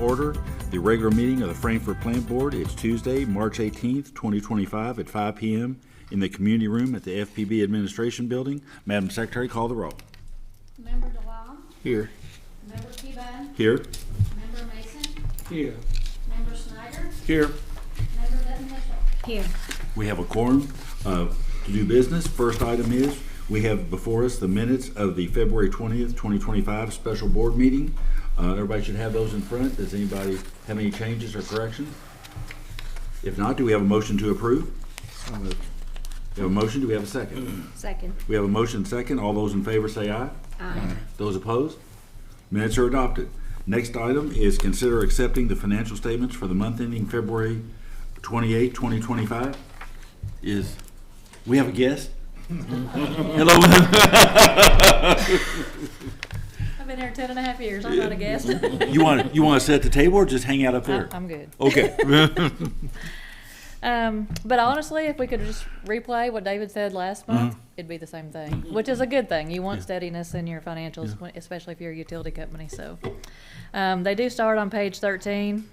order the regular meeting of the Frankfurt Plant Board. It's Tuesday, March 18th, 2025 at 5 p.m. in the community room at the FPB Administration Building. Madam Secretary, call the roll. Member DeLong? Here. Member Peabody? Here. Member Mason? Here. Member Snyder? Here. Member Benton Mitchell? Here. We have a quorum to do business. First item is we have before us the minutes of the February 20th, 2025 special board meeting. Everybody should have those in front. Does anybody have any changes or corrections? If not, do we have a motion to approve? We have a motion. Do we have a second? Second. We have a motion second. All those in favor say aye. Aye. Those opposed? Minutes are adopted. Next item is consider accepting the financial statements for the month ending February 28, 2025. We have a guest? Hello. I've been here 10.5 years. I'm not a guest. You want to sit at the table or just hang out up there? I'm good. Okay. But honestly, if we could just replay what David said last month, it'd be the same thing, which is a good thing. You want steadiness in your financials, especially if you're a utility company. So they do start on page 13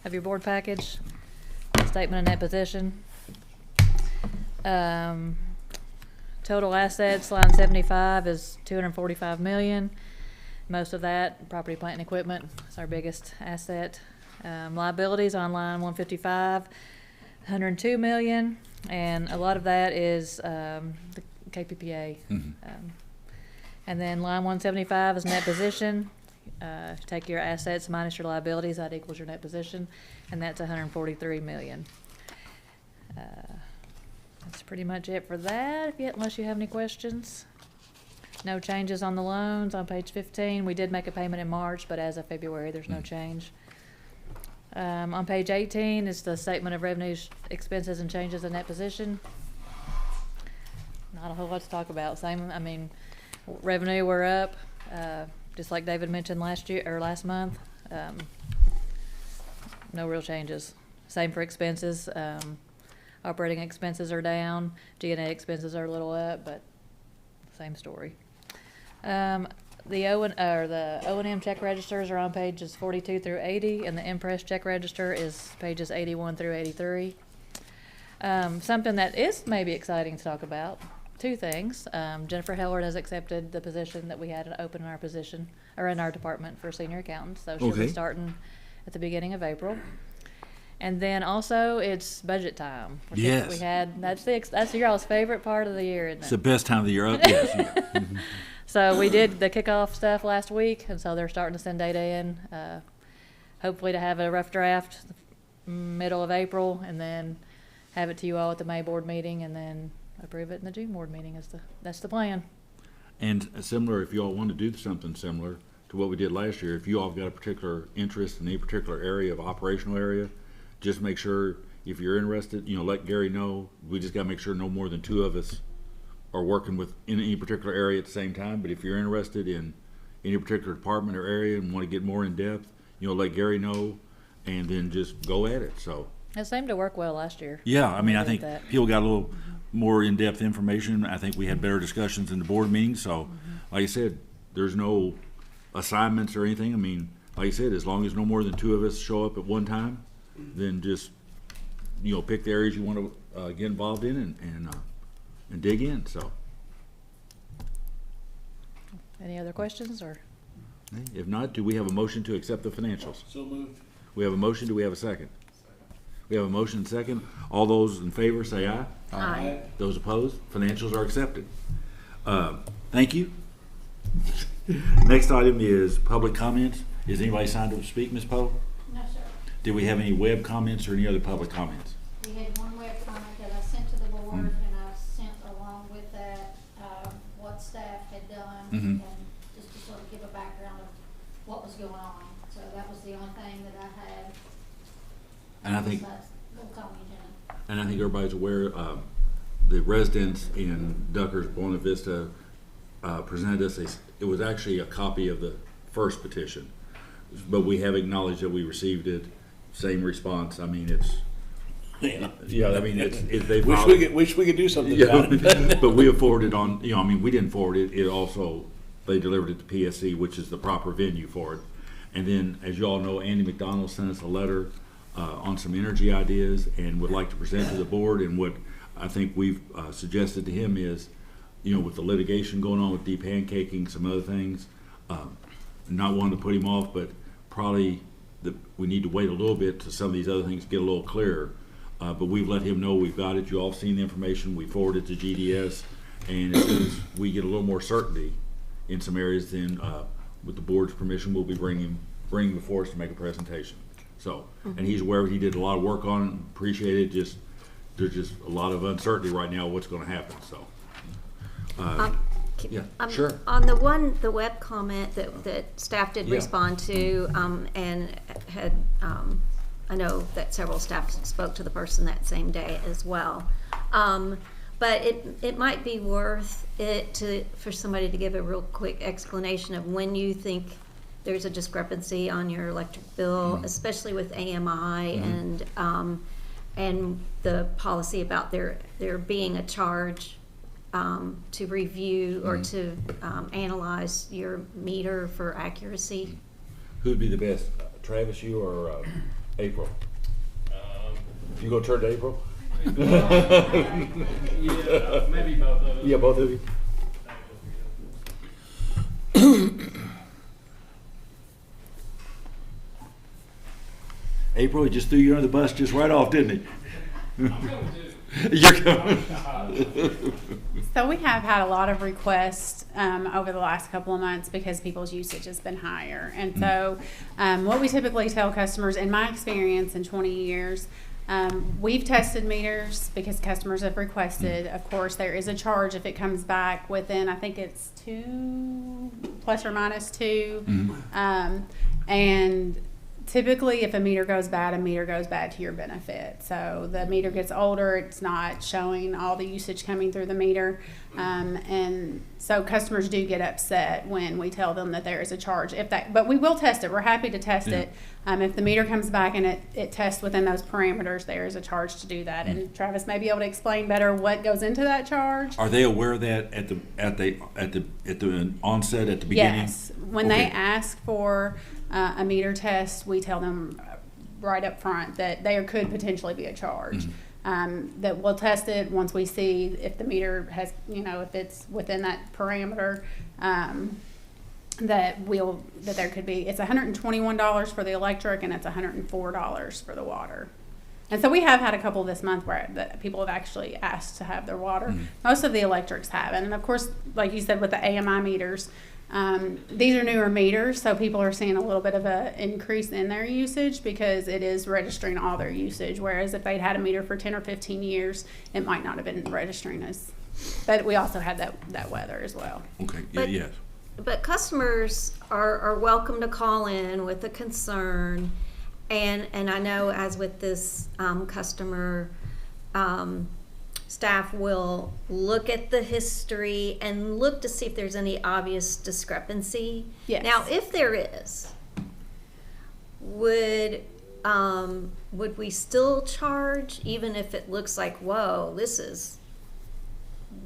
of your board package, statement of net position. Total assets, line 75 is $245 million. Most of that, property, plant, and equipment, is our biggest asset. Liabilities on line 155, $102 million, and a lot of that is the KPPA. And then line 175 is net position. Take your assets minus your liabilities, that equals your net position, and that's $143 million. That's pretty much it for that, unless you have any questions. No changes on the loans on page 15. We did make a payment in March, but as of February, there's no change. On page 18 is the statement of revenues, expenses, and changes in net position. Not a whole lot to talk about. Revenue we're up, just like David mentioned last month. No real changes. Same for expenses. Operating expenses are down. G&A expenses are a little up, but same story. The O&M check registers are on pages 42 through 80, and the Impress check register is pages 81 through 83. Something that is maybe exciting to talk about, two things. Jennifer Hellard has accepted the position that we had open in our position, or in our department for senior accountants, so she'll be starting at the beginning of April. And then also it's budget time. Yes. We had, that's your all's favorite part of the year, isn't it? It's the best time of the year. Yes. So we did the kickoff stuff last week, and so they're starting to send data in, hopefully to have a rough draft middle of April, and then have it to you all at the May board meeting, and then approve it in the June board meeting. That's the plan. And similar, if you all want to do something similar to what we did last year, if you all have got a particular interest in any particular area of operational area, just make sure if you're interested, let Gary know. We just got to make sure no more than two of us are working in any particular area at the same time. But if you're interested in any particular department or area and want to get more in depth, let Gary know, and then just go at it. So It seemed to work well last year. yeah, I think people got a little more in-depth information. I think we had better discussions in the board meeting. So like I said, there's no assignments or anything. Like I said, as long as no more than two of us show up at one time, then just pick the areas you want to get involved in and dig in. So Any other questions, or? if not, do we have a motion to accept the financials? So moved. We have a motion. Do we have a second? We have a motion and second. All those in favor say aye. Aye. Those opposed? Financials are accepted. Thank you. Next item is public comments. Is anybody signed up to speak, Ms. Poe? No, sir. Did we have any web comments or any other public comments? We had one web comment that I sent to the board, and I sent along with that what staff had done, and just to sort of give a background of what was going on. So that was the only thing that I had. And I think, We'll call me Jenna. and I think everybody's aware, the residents in Duckers, Buena Vista, presented us it was actually a copy of the first petition, but we have acknowledged that we received it. Same response. It's they Wish we could do something about it. but we have forwarded on. We didn't forward it. It also they delivered it to PSC, which is the proper venue for it. And then, as you all know, Andy McDonald sent us a letter on some energy ideas and would like to present to the board. And what I think we've suggested to him is, with the litigation going on with deep pancaking, some other things, not wanting to put him off, but probably we need to wait a little bit till some of these other things get a little clearer. But we've let him know we've got it. You all have seen the information. We forwarded it to GDS. And as soon as we get a little more certainty in some areas, then with the board's permission, we'll be bringing before us to make a presentation. So, and he's aware of it. He did a lot of work on it. Appreciate it. There's just a lot of uncertainty right now what's going to happen. So, yeah, sure. On the web comment that staff did Yeah. respond to, and had, I know that several staff spoke to the person that same day as well. But it might be worth it for somebody to give a real quick explanation of when you think there's a discrepancy on your electric bill, especially with AMI and the policy about there being a charge to review or to analyze your meter for accuracy. Who'd be the best, Travis, you or April? You go turn to April? Yeah, maybe both of us. Yeah, both of you. April, he just threw you under the bus just right off, didn't he? You're coming. So we have had a lot of requests over the last couple of months because people's usage has been higher. And so what we typically tell customers, in my experience in 20 years, we've tested meters because customers have requested. Of course, there is a charge if it comes back within, I think it's 2 plus or minus 2. And typically, if a meter goes bad, a meter goes bad to your benefit. So the meter gets older, it's not showing all the usage coming through the meter. And so customers do get upset when we tell them that there is a charge. But we will test it. We're happy to test it. If the meter comes back and it tests within those parameters, there is a charge to do that. And Travis may be able to explain better what goes into that charge. Are they aware of that at the onset, at the beginning? Yes. When they ask for a meter test, we tell them right up front that there could potentially be a charge. That we'll test it once we see if the meter has, if it's within that parameter, that there could be. It's $121 for the electric and it's $104 for the water. And so we have had a couple this month where that people have actually asked to have their water. Most of the electrics have, and of course, like you said, with the AMI meters. These are newer meters, so people are seeing a little bit of an increase in their usage because it is registering all their usage, whereas if they'd had a meter for 10 or 15 years, it might not have been registering as. But we also had that weather as well. Okay, But- yes. But customers are welcome to call in with a concern, and I know as with this customer, staff will look at the history and look to see if there's any obvious discrepancy. Yes. Now, if there is, would we still charge even if it looks like, whoa, this is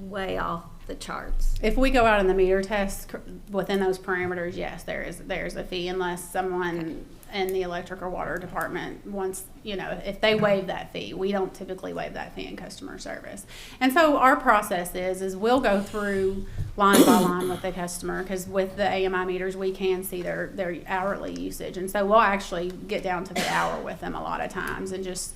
way off the charts? If we go out in the meter test within those parameters, yes, there's a fee unless someone in the electric or water department wants, if they waive that fee. We don't typically waive that fee in customer service. And so our process is we'll go through line by line with the customer, because with the AMI meters, we can see their hourly usage. And so we'll actually get down to the hour with them a lot of times and just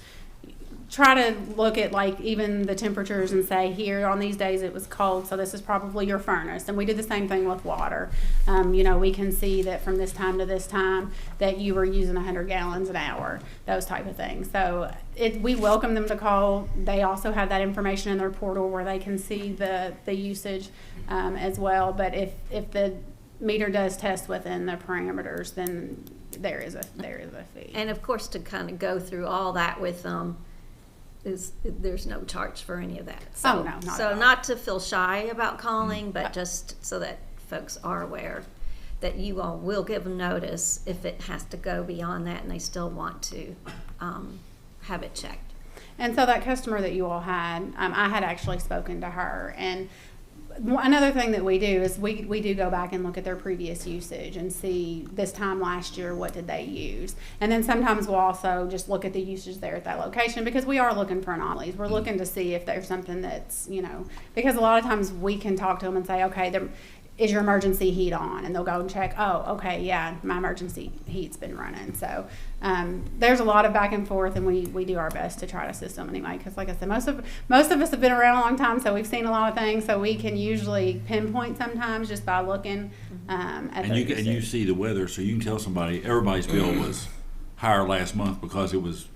try to look at like even the temperatures and say, here on these days it was cold, so this is probably your furnace. And we did the same thing with water. We can see that from this time to this time that you were using 100 gallons an hour, those type of things. So we welcome them to call. They also have that information in their portal where they can see the usage as well. But if the meter does test within the parameters, then there is a fee. And of course, to kind of go through all that with them, there's no charge for any of that. So, Oh, no, not at all. not to feel shy about calling, but just so that folks are aware that you all will give them notice if it has to go beyond that and they still want to have it checked. And so that customer that you all had, I had actually spoken to her, and Another thing that we do is we do go back and look at their previous usage and see this time last year what did they use, and then sometimes we'll also just look at the usage there at that location, because we are looking for anomalies. We're looking to see if there's something that's, because a lot of times we can talk to them and say, okay, is your emergency heat on? And they'll go and check, oh, okay, yeah, my emergency heat's been running. So there's a lot of back and forth, and we do our best to try to assist them anyway, because like I said, most of us have been around a long time, so we've seen a lot of things, so we can usually pinpoint sometimes just by looking at And you see the weather, so you can tell somebody, everybody's bill was higher last month because it was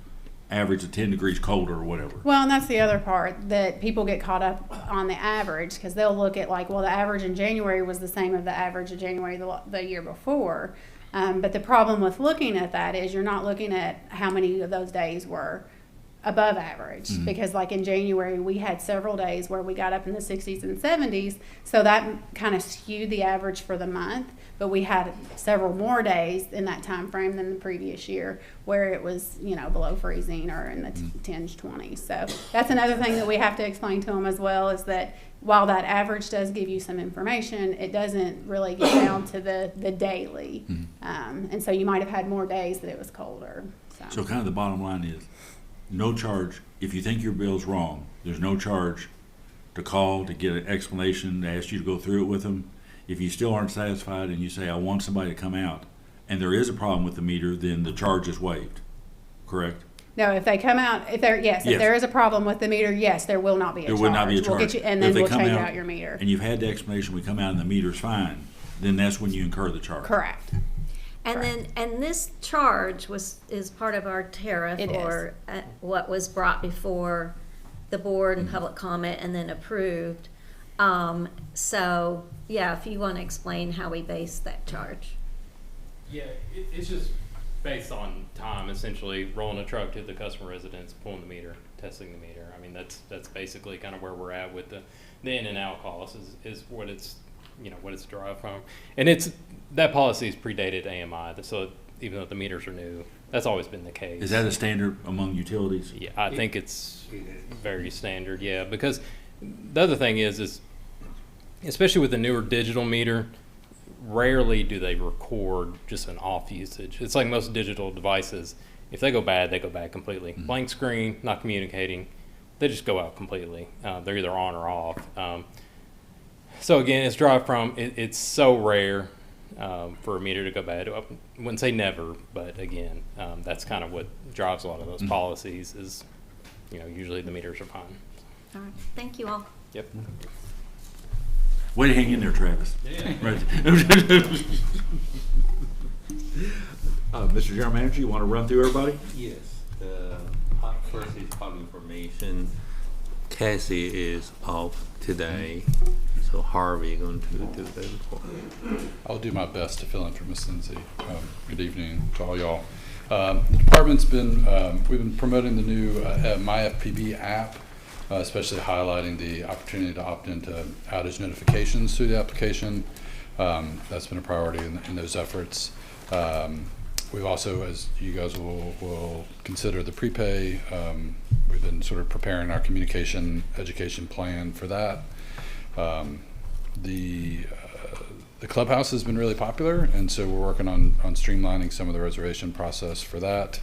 average of 10 degrees colder or whatever. Well, and that's the other part, that people get caught up on the average, because they'll look at like, well, the average in January was the same as the average of January the year before. But the problem with looking at that is you're not looking at how many of those days were above average, because like in January we had several days where we got up in the 60s and 70s, so that kind of skewed the average for the month. But we had several more days in that time frame than the previous year where it was, below freezing or in the 10s, 20s. So that's another thing that we have to explain to them as well, is that while that average does give you some information, it doesn't really get down to the daily. And so you might have had more days that it was colder. So kind of the bottom line is, no charge. If you think your bill's wrong, there's no charge to call to get an explanation, to ask you to go through it with them. If you still aren't satisfied and you say, I want somebody to come out, and there is a problem with the meter, then the charge is waived, correct? No, if they come out, if there is a problem with the meter, yes, there will not be a charge. There will not be a charge. We'll get you, and But if then they we'll come change out out your meter. And you've had the explanation, we come out and the meter's fine, then that's when you incur the charge. Correct. And this charge is part of our tariff, It or what was brought before the board and public comment and then approved. So yeah, if you want to explain how we base that charge. Yeah, it's just based on time, essentially rolling a truck to the customer residence, pulling the meter, testing the meter. I mean, that's basically kind of where we're at with the in and out costs is what it's, what it's derived from. And that policy is predated AMI, so even though the meters are new, that's always been the case. Is that a standard among utilities? Yeah, I think it's very standard, yeah, because the other thing is especially with the newer digital meter, rarely do they record just an off usage. It's like most digital devices. If they go bad completely. Blank screen, not communicating, they just go out completely. They're either on or off. So again, it's derived from, it's so rare for a meter to go bad. I wouldn't say never, but again, that's kind of what drives a lot of those policies is, usually the meters are fine. All right, thank you all. Yep. Way to hang in there, Travis. Yeah. Right. Mr. General Manager, you want to run through everybody? Yes. First is public information. Cassie is off today, so Harvey going to do the report. I'll do my best to fill in for Ms. Lindsay. Good evening to all y'all. The department's we've been promoting the new My FPB app, especially highlighting the opportunity to opt into outage notifications through the application. That's been a priority in those efforts. We've also, as you guys will consider the prepay, we've been sort of preparing our communication education plan for that. The clubhouse has been really popular, and so we're working on streamlining some of the reservation process for that.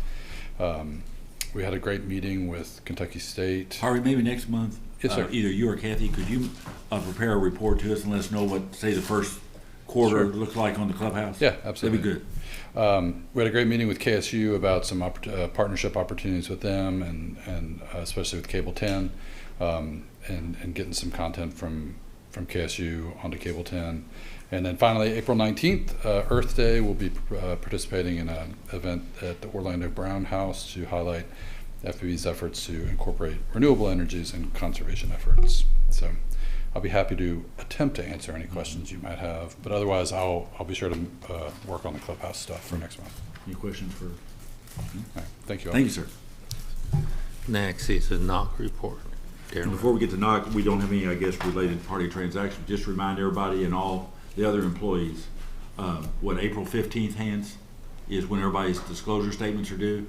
We had a great meeting with Kentucky State. Harvey, maybe next month, Yes, sir. Either you or Kathy, could you prepare a report to us and let us know what, say, the first quarter Sure. looks like on the clubhouse? Yeah, absolutely. That'd be good. We had a great meeting with KSU about some partnership opportunities with them, and especially with Cable 10, and getting some content from KSU onto Cable 10. And then finally, April 19th, Earth Day, we'll be participating in an event at the Orlando Brown House to highlight FPB's efforts to incorporate renewable energies and conservation efforts. So I'll be happy to attempt to answer any questions you might have, but otherwise I'll be sure to work on the clubhouse stuff for next month. Any questions for? All right, thank you all. Thank you, sir. Next is a knock report. And before we get to NOC, we don't have any, I guess, related party transactions. Just remind everybody and all the other employees, what April 15th hands is when everybody's disclosure statements are due.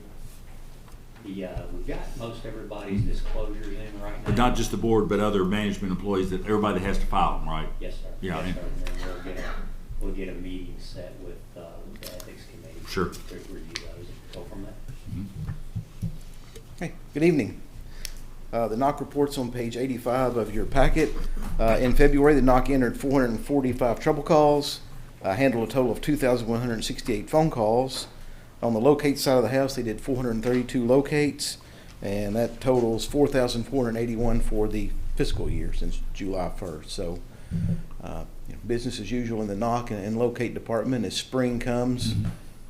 We've got most everybody's disclosures in right now. But not just the board, but other management employees, that everybody that has to file them, right? Yes, sir. Yeah, Yes, and- sir. And then we'll get a meeting set with the ethics committee. Sure. To review those and go from there. Hey, good evening. The NOC report's on page 85 of your packet. In February, the NOC entered 445 trouble calls, handled a total of 2,168 phone calls. On the locate side of the house, they did 432 locates, and that totals 4,481 for the fiscal year since July 1st. So business as usual in the NOC and locate department. As spring comes,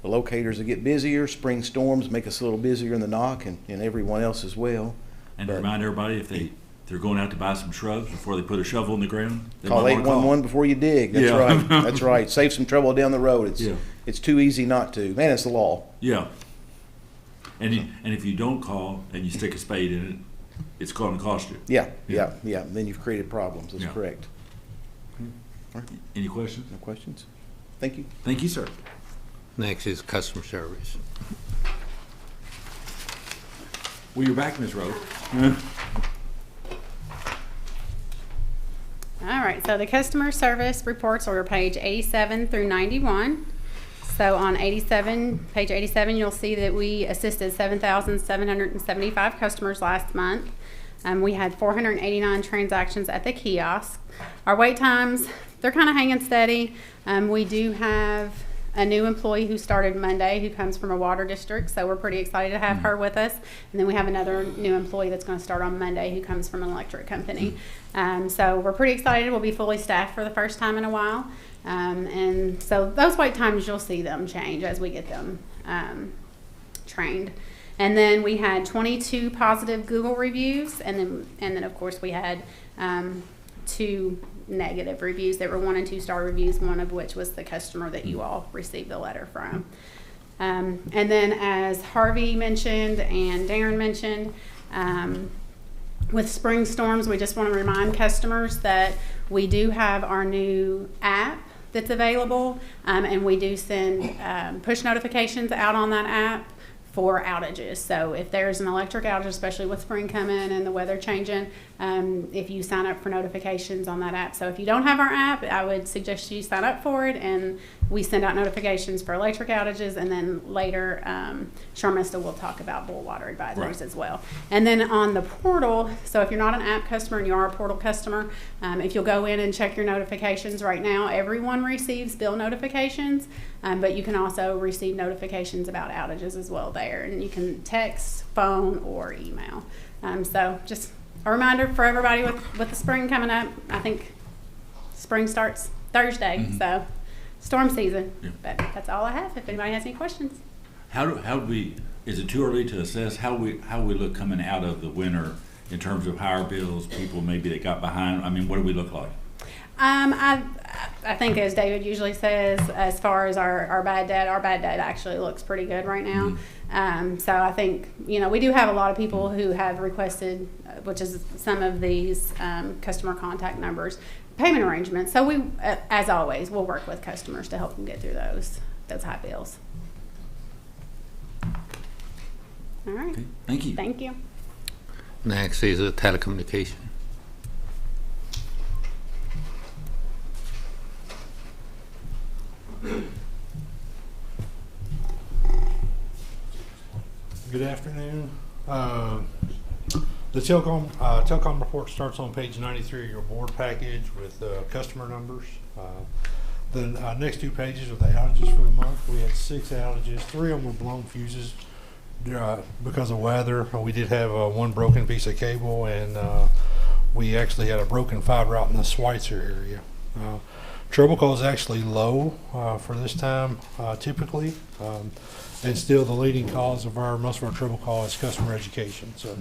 the locators will get busier. Spring storms make us a little busier in the NOC and everyone else as well. And to remind everybody, if they're going out to buy some shrubs before they put a shovel in the ground, they Call might wanna 811 before you dig. That's Yeah. right. That's right. Save some trouble down the road. Yeah. It's too easy not to. Man, it's the law. Yeah. And if you don't call and you stick a spade in it, it's going to cost you. Yeah. Yeah. Then you've created problems. That's Yeah. correct. Any questions? No questions? Thank you. Thank you, sir. Next is customer service. Well, you're back, Ms. Rhodes. All right, so the customer service reports are page 87 through 91. So on page 87, you'll see that we assisted 7,775 customers last month. We had 489 transactions at the kiosk. Our wait times, they're kind of hanging steady. We do have a new employee who started Monday who comes from a water district, so we're pretty excited to have her with us. And then we have another new employee that's going to start on Monday who comes from an electric company. So we're pretty excited. We'll be fully staffed for the first time in a while. And so those wait times, you'll see them change as we get them trained. And then we had 22 positive Google reviews, and then of course we had 2 negative reviews that were 1 and 2 star reviews, one of which was the customer that you all received the letter from. And then as Harvey mentioned and Darren mentioned, with spring storms, we just want to remind customers that we do have our new app that's available, and we do send push notifications out on that app for outages. So if there's an electric outage, especially with spring coming and the weather changing, if you sign up for notifications on that app. So if you don't have our app, I would suggest you sign up for it, and we send out notifications for electric outages, and then later Sharmista will talk about boil water advisories as well. And then on the portal, so if you're not an app customer and you are a portal customer, if you'll go in and check your notifications right now, everyone receives bill notifications, but you can also receive notifications about outages as well there, and you can text, phone, or email. So just a reminder for everybody with the spring coming up. I think spring starts Thursday, so storm season. Yeah. But that's all I have. If anybody has any questions. How do we, is it too early to assess how we look coming out of the winter in terms of higher bills, people maybe that got behind? I mean, what do we look like? I think, as David usually says, as far as our bad debt actually looks pretty good right now. So I think, we do have a lot of people who have requested, which is some of these customer contact numbers, payment arrangements. So we, as always, we'll work with customers to help them get through those high bills. All right. Okay, thank you. Thank you. Next is telecommunication. Good afternoon. The telecom report starts on page 93 of your board package with customer numbers. The next 2 pages are the outages for the month. We had 6 outages. 3 of them were blown fuses because of weather. We did have 1 broken piece of cable, and we actually had a broken fiber out in the Schweitzer area. Trouble call is actually low for this time typically. And still the leading cause of most of our trouble call is customer education. So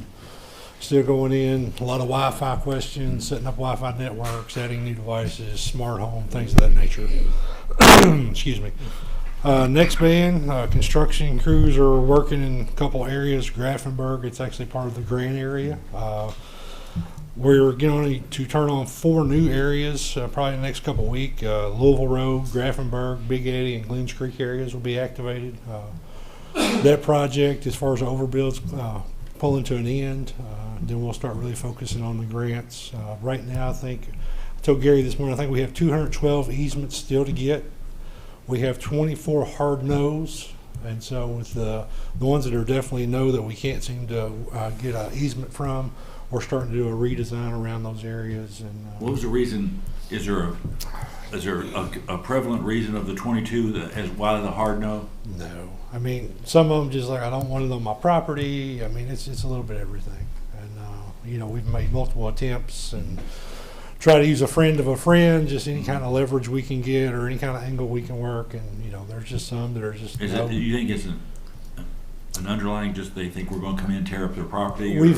still going in, a lot of Wi-Fi questions, setting up Wi-Fi networks, adding new devices, smart home, things of that nature. Excuse me. Next band, construction crews are working in a couple areas. Grafenberg, it's actually part of the Grand area. We're going to turn on 4 new areas probably in the next couple of weeks. Louisville Road, Grafenberg, Big Eddy, and Glens Creek areas will be activated. That project, as far as overbuild's pulling to an end. Then we'll start really focusing on the grants. Right now, I think, I told Gary this morning, I think we have 212 easements still to get. We have 24 hard no's. And so with the ones that are definitely no that we can't seem to get an easement from, we're starting to do a redesign around those areas. And What was the reason? Is there a prevalent reason of the 22 that has why the hard no? no, I mean, some of them just like, I don't want it on my property. I mean, it's a little bit of everything. And we've made multiple attempts and try to use a friend of a friend, just any kind of leverage we can get or any kind of angle we can work. And there's just some that are just. Do you think it's an underlying, just they think we're going to come in and tear up their property? We've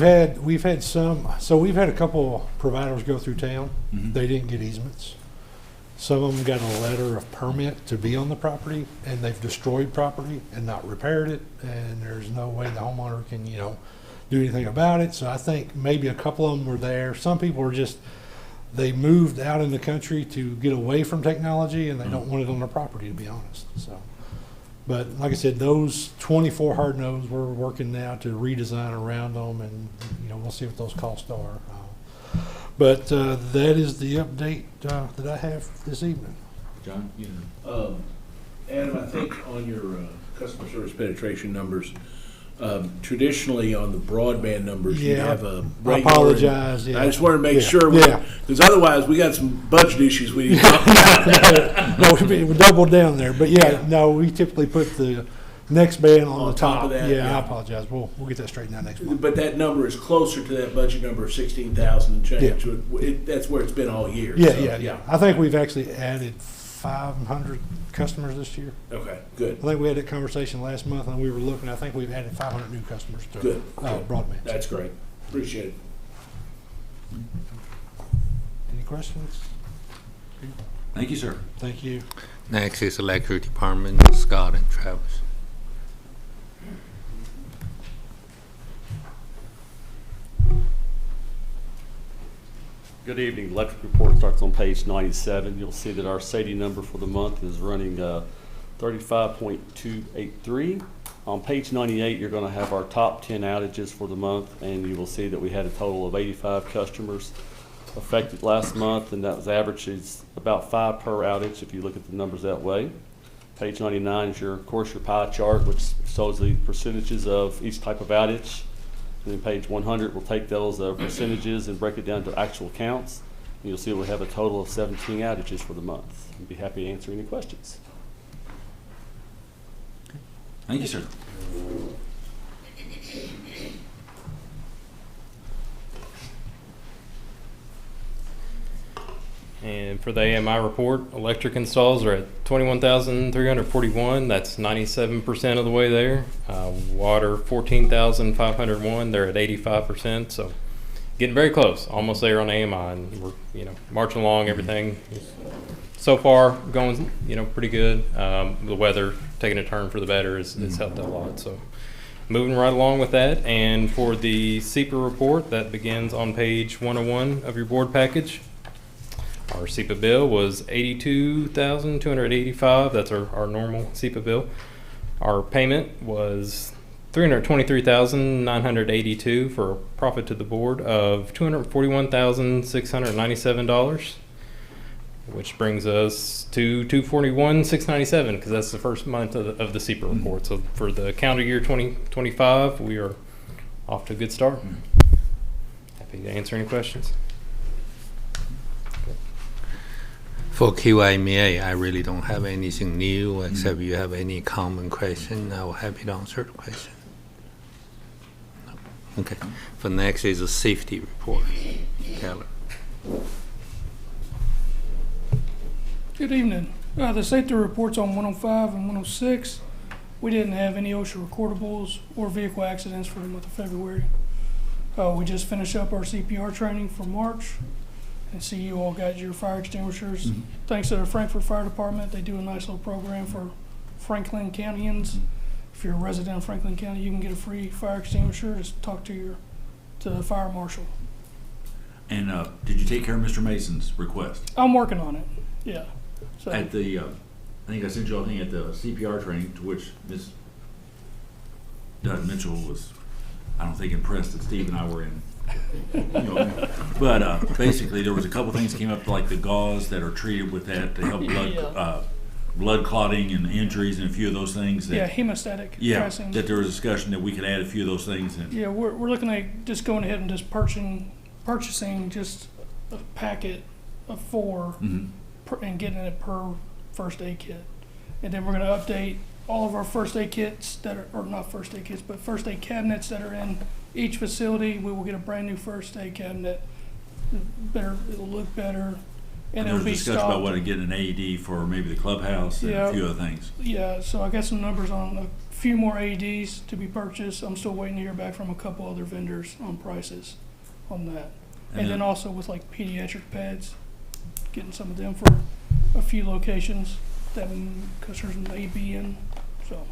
had some. So we've had a couple providers go through town. Mhm. They didn't get easements. Some of them got a letter of permit to be on the property, and they've destroyed property and not repaired it. And there's no way the homeowner can do anything about it. So I think maybe a couple of them were there. Some people are just. They moved out in the country to get away from technology, and they don't want it on their property, to be honest. So, but like I said, those 24 hard no's, we're working now to redesign around them, and we'll see what those costs are. But that is the update that I have this evening. John, Adam, I think on your customer service penetration numbers, traditionally on the broadband numbers, you Yeah, have a I regular. apologize. Yeah. I just want to make Yeah, sure, yeah. because otherwise we got some budget issues we need to talk about. No, we doubled down there, but no, we typically put the next band on the top. of that, Yeah, yeah. I apologize. We'll get that straightened out next month. But that number is closer to that budget number of 16,000 and change. That's where it's been all year. Yeah, so, yeah. I think we've actually added 500 customers this year. Okay, good. I think we had that conversation last month, and we were looking. I think we've added 500 new customers to Good. broadband. That's great. Appreciate it. Any questions? thank you, sir. Thank you. Next is Electric Department, Scott and Travis. Good evening. Electric report starts on page 97. You'll see that our SAIDI number for the month is running 35.283. On page 98, you're going to have our top 10 outages for the month, and you will see that we had a total of 85 customers affected last month, and that was averages about 5 per outage if you look at the numbers that way. Page 99 is of course, your pie chart, which shows the percentages of each type of outage. And then page 100 will take those percentages and break it down to actual counts. And you'll see we have a total of 17 outages for the month. I'd be happy to answer any questions. Thank you, sir. And for the AMI report, electric installs are at 21,341. That's 97% of the way there. Water, 14,501. They're at 85%. So getting very close, almost there on AMI, and we're marching along. Everything so far going pretty good. The weather taking a turn for the better has helped out a lot. So moving right along with that. And for the SEPA report, that begins on page 101 of your board package. Our SEPA bill was $82,285. That's our normal SEPA bill. Our payment was $323,982 for a profit to the board of $241,697, which brings us to $241,697 because that's the first month of the SEPA report. So for the calendar year 2025, we are off to a good start. Happy to answer any questions. For QIMA, I really don't have anything new, except you have any common question, I will happy to answer the question. No. Okay. For next is a safety report. Keller. Good evening. The safety reports on 105 and 106. We didn't have any OSHA recordables or vehicle accidents for the month of February. We just finished up our CPR training for March. And see you all got your fire extinguishers. Thanks to the Frankfort Fire Department, they do a nice little program for Franklin Countyans. If you're a resident of Franklin County, you can get a free fire extinguisher. Just talk to the fire marshal. And did you take care of Mr. Mason's request? I'm working on it. Yeah. So At the, I think I sent you a thing at the CPR training to which Ms. Doug Mitchell was I don't think impressed that Steve and I were in. But basically, there was a couple things came up, like the gauze that are treated with that to help blood clotting and injuries and a few of those things. That, Yeah, hemostatic yeah, dressing. that there was discussion that we could add a few of those things. And Yeah, we're looking at just going ahead and just purchasing just a packet of 4 and getting it per first aid kit. And then we're going to update all of our first aid kits that are, or not first aid kits, but first aid cabinets that are in each facility. We will get a brand new first aid cabinet. It'll look better. And there it'll was be discussion stocked. about what to get an AED for maybe the clubhouse and Yeah. a few other things. Yeah, so I got some numbers on a few more AEDs to be purchased. I'm still waiting to hear back from a couple other vendors on prices on that. And then also with like pediatric pads, getting some of them for a few locations that customers may be in, so.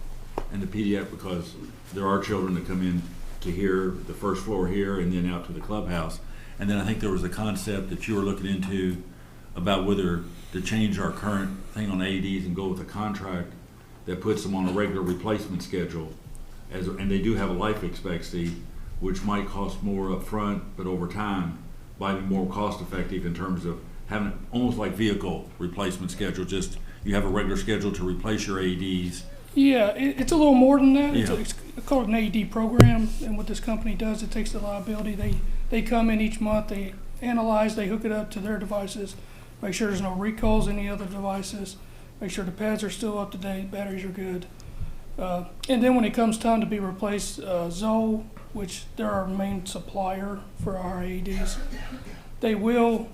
And the pediatric, because there are children that come in to here, the first floor here, and then out to the clubhouse. And then I think there was a concept that you were looking into about whether to change our current thing on AEDs and go with a contract that puts them on a regular replacement schedule. And they do have a life expectancy, which might cost more up front, but over time might be more cost effective in terms of having it almost like vehicle replacement schedule. Just you have a regular schedule to replace your AEDs. Yeah, it's a little more than that. Yeah. It's called an AED program, and what this company does, it takes the liability. They come in each month, they analyze, they hook it up to their devices, make sure there's no recalls any other devices, make sure the pads are still up to date, batteries are good. And then when it comes time to be replaced, Zoll, which they're our main supplier for our AEDs, they will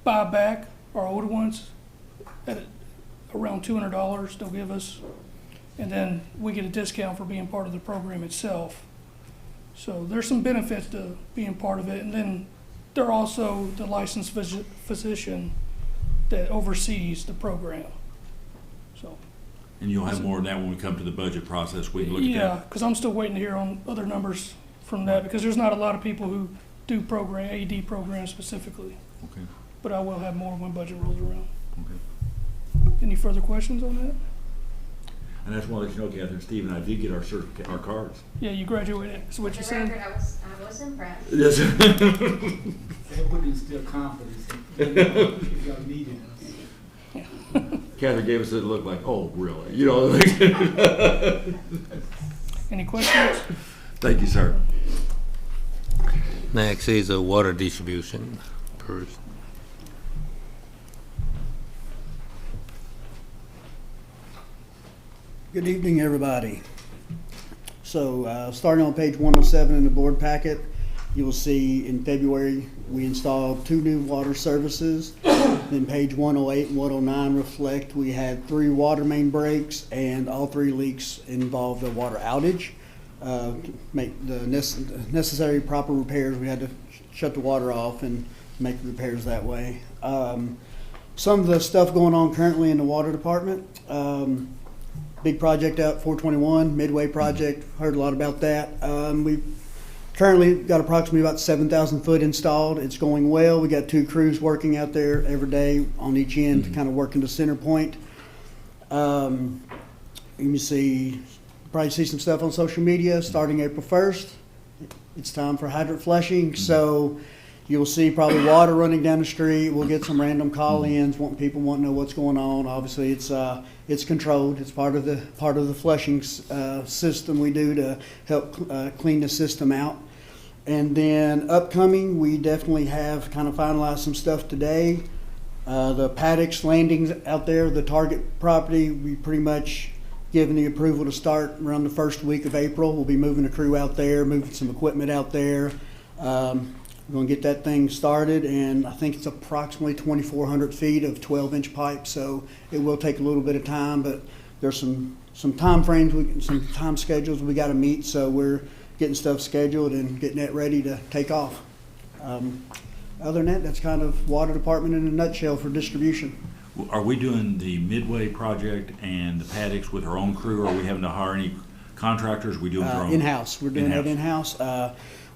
buy back our older ones at around $200 they'll give us. And then we get a discount for being part of the program itself. So there's some benefits to being part of it. And then they're also the licensed physician that oversees the program. So. And you'll have more of that when we come to the budget process. We can look at Yeah, that. because I'm still waiting to hear on other numbers from that, because there's not a lot of people who do AED programs specifically. Okay. But I will have more when budget rolls around. Okay. Any further questions on that? And that's why, let you know, Catherine, Steve and I did get our cards. Yeah, you graduated, is what you said? I was impressed. Yes. Everybody instill confidence if y'all needed us. Catherine gave us a look like, oh, really? You know. Like Any questions? Thank you, sir. Next is a water distribution person. Good evening, everybody. So, starting on page 107 in the board packet, you will see in February we installed 2 new water services. Then page 108 and 109 reflect we had 3 water main breaks, and all 3 leaks involved a water outage. To make the necessary proper repairs, we had to shut the water off and make repairs that way. Some of the stuff going on currently in the water department. Big project out 421, Midway project, heard a lot about that. We've currently got approximately about 7,000 foot installed. It's going well. We got 2 crews working out there every day on each end, kind of working the center point. You can probably see some stuff on social media starting April 1st. It's time for hydrant flushing, so you'll see probably water running down the street. We'll get some random call-ins, people want to know what's going on. Obviously, it's controlled. It's part of the flushing system we do to help clean the system out. And then upcoming, we definitely have kind of finalized some stuff today. The paddocks landings out there, the target property, we pretty much given the approval to start around the first week of April. We'll be moving a crew out there, moving some equipment out there. We're going to get that thing started, and I think it's approximately 2,400 feet of 12-inch pipe, so it will take a little bit of time, but there's some time frames, some time schedules we got to meet, so we're getting stuff scheduled and getting it ready to take off. Other than that, that's kind of water department in a nutshell for distribution. Are we doing the Midway project and the paddocks with our own crew, or are we having to hire any contractors? Are we doing our own? In-house. We're doing that in-house.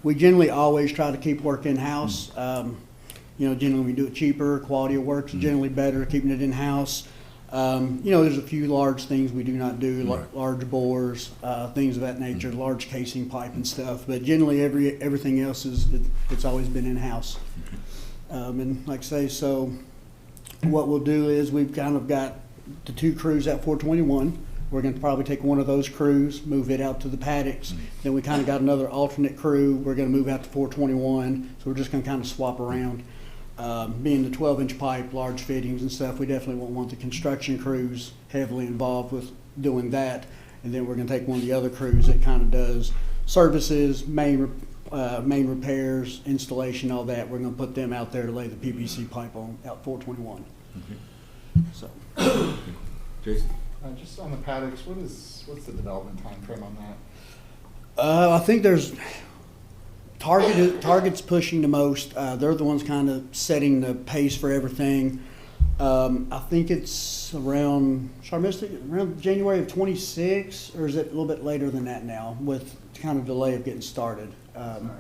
We generally always try to keep work in-house. Generally we do it cheaper, quality of work's generally better, keeping it in-house. There's a few large things we do not do, like Right. large bores, things of that nature, large casing pipe and stuff. But generally, everything else it's always been in-house. And like I say, so what we'll do is we've kind of got the 2 crews at 421. We're going to probably take one of those crews, move it out to the paddocks. Then we kind of got another alternate crew. We're going to move out to 421. So we're just going to kind of swap around. Being the 12-inch pipe, large fittings and stuff, we definitely won't want the construction crews heavily involved with doing that. And then we're going to take one of the other crews that kind of does services, main repairs, installation, all that. We're going to put them out there to lay the PVC pipe on out 421. So, Jason? Just on the paddocks, what's the development time frame on that? I think there's Target's pushing the most. They're the ones kind of setting the pace for everything. I think it's around January of 26, or is it a little bit later than that now, with kind of delay of getting started. They want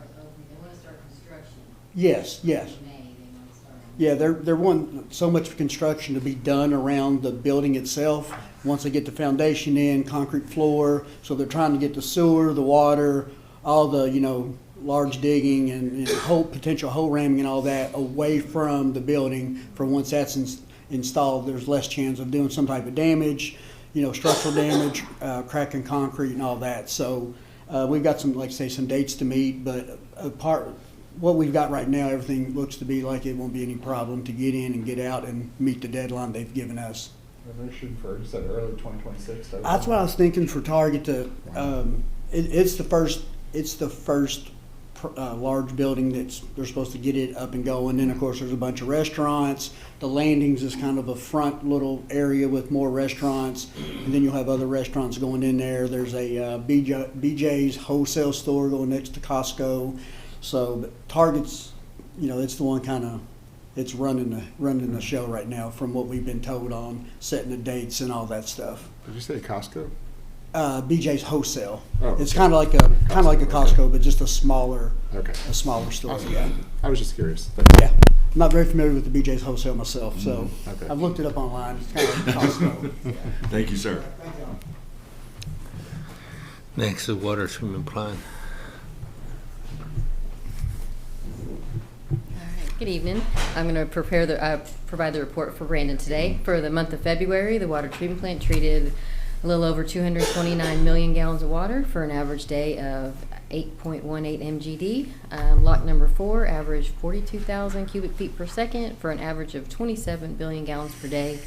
to start construction. Yes. In May, they want to start. Yeah, they're wanting so much construction to be done around the building itself. Once they get the foundation in, concrete floor, so they're trying to get the sewer, the water, all the large digging and potential hole ramming and all that away from the building. For once that's installed, there's less chance of doing some type of damage, structural damage, cracking concrete and all that. So we've got some, like I say, some dates to meet, but what we've got right now, everything looks to be like it won't be any problem to get in and get out and meet the deadline they've given us. They're shooting for, you said early 2026. That's what I was thinking for Target to. It's the first large building they're supposed to get it up and going. Then of course there's a bunch of restaurants. The landings is kind of a front little area with more restaurants, and then you'll have other restaurants going in there. There's a BJ's wholesale store going next to Costco. So but Target's, it's the one kind of. It's running the show right now from what we've been told on setting the dates and all that stuff. Did you say Costco? BJ's wholesale. Oh, it's okay. kind of like a Costco, but just a smaller store. Awesome. Yeah. I was just curious. Yeah. I'm not very familiar with the BJ's wholesale myself, so Okay. I've looked it up online. It's kind of like Costco. Yeah. Thank you, sir. Thank you. Next, the water treatment plant. Good evening. I'm going to provide the report for Brandon today. For the month of February, the water treatment plant treated a little over 229 million gallons of water for an average day of 8.18 mgd. Lock number 4 averaged 42,000 cubic feet per second for an average of 27 billion gallons per day.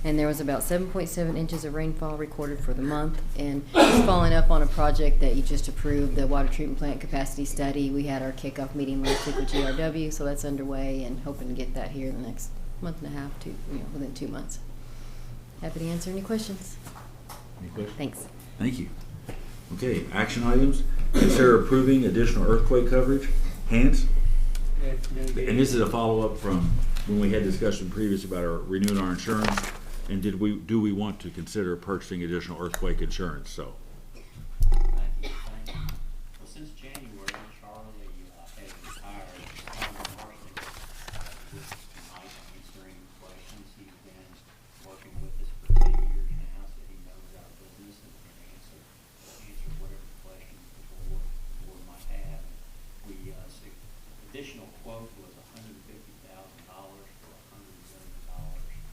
And there was about 7.7 inches of rainfall recorded for the month. And just following up on a project that you just approved, the water treatment plant capacity study. We had our kickoff meeting last week with GRW, so that's underway and hoping to get that here in the next month and a half to, within 2 months. Happy to answer any questions. Any questions? Thanks. Thank you. Okay, action items. Consider approving additional earthquake coverage. Hans? And this is a follow-up from when we had discussion previous about renewing our insurance. And do we want to consider purchasing additional earthquake insurance? So. Thank you. Well, since January, Charlie has retired. This is tonight answering questions. He's been working with us for 10 years now, so he knows our business and can answer whatever questions the board might have. We additional quote was $150,000 for $100 million coverage.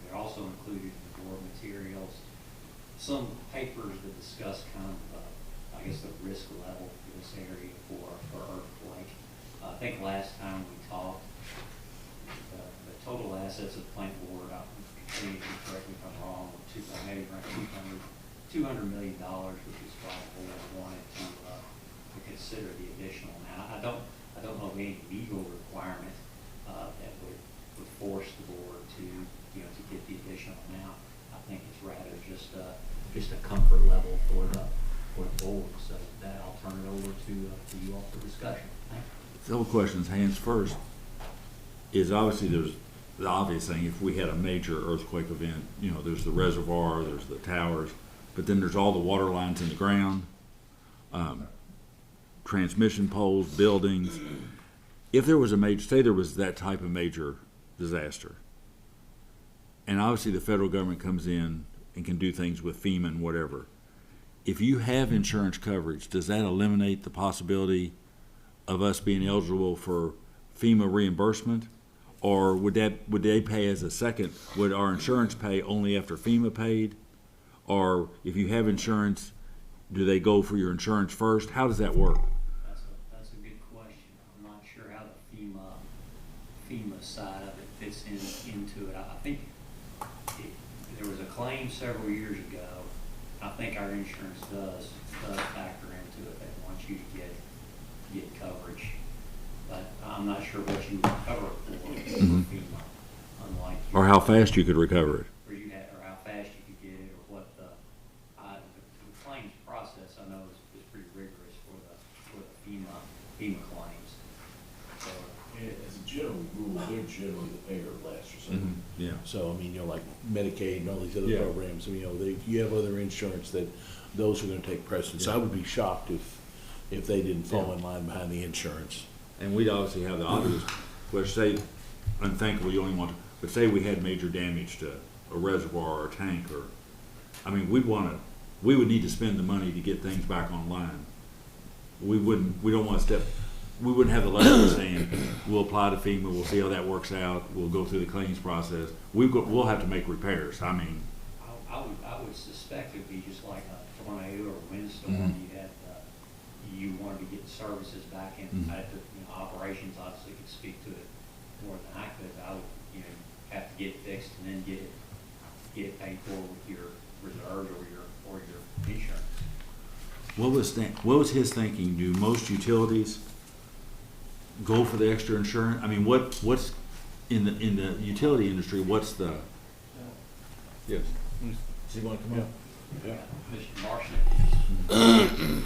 We also included in the board materials some papers that discuss kind of, I guess, the risk level for this area for earthquake. I think last time we talked, the total assets of the plant board, continue to correct me if I'm wrong, maybe around $200 million, which is probably what I wanted to consider the additional. Now, I don't know of any legal requirement that would force the board to get the additional amount. I think it's rather just a comfort level for the board. So that I'll turn it over to you all for discussion. Several questions. Hans, first is obviously there's the obvious thing. If we had a major earthquake event, there's the reservoir, there's the towers, but then there's all the water lines in the ground, transmission poles, buildings. If there was say there was that type of major disaster, and obviously the federal government comes in and can do things with FEMA and whatever. If you have insurance coverage, does that eliminate the possibility of us being eligible for FEMA reimbursement? Or would they pay as a second? Would our insurance pay only after FEMA paid? Or if you have insurance, do they go for your insurance first? How does that work? That's a good question. I'm not sure how the FEMA side of it fits into it. I think there was a claim several years ago. I think our insurance does factor into it. They want you to get coverage, but I'm not sure what you would cover it for FEMA, unlike Or how fast you could recover it? or how fast you could get it, or what the claims process. I know is pretty rigorous for the FEMA claims. So, as a general rule, they're generally the payer of last resort. Yeah. So, I mean, like Medicaid and all these other Yeah. programs, you have other insurance that those are gonna take precedence. So I would be shocked if they didn't fall in line behind the insurance. And we'd obviously have the obvious, let's say, unthinkable, you only want to, but say we had major damage to a reservoir or a tank, or, I mean, we would need to spend the money to get things back online. We wouldn't have the luxury of saying, we'll apply to FEMA, we'll see how that works out, we'll go through the claims process. We'll have to make repairs. I mean, I would suspect it'd be just like a tornado or windstorm. You wanted to get services back in. Operations obviously could speak to it more than I could. I would, have to get fixed and then get it paid for with your reserves or your insurance. what was his thinking? Do most utilities go for the extra insurance? I mean, what's in the utility industry? What's the? Yes. Does he want to come up? Yeah. Mr. Marshall.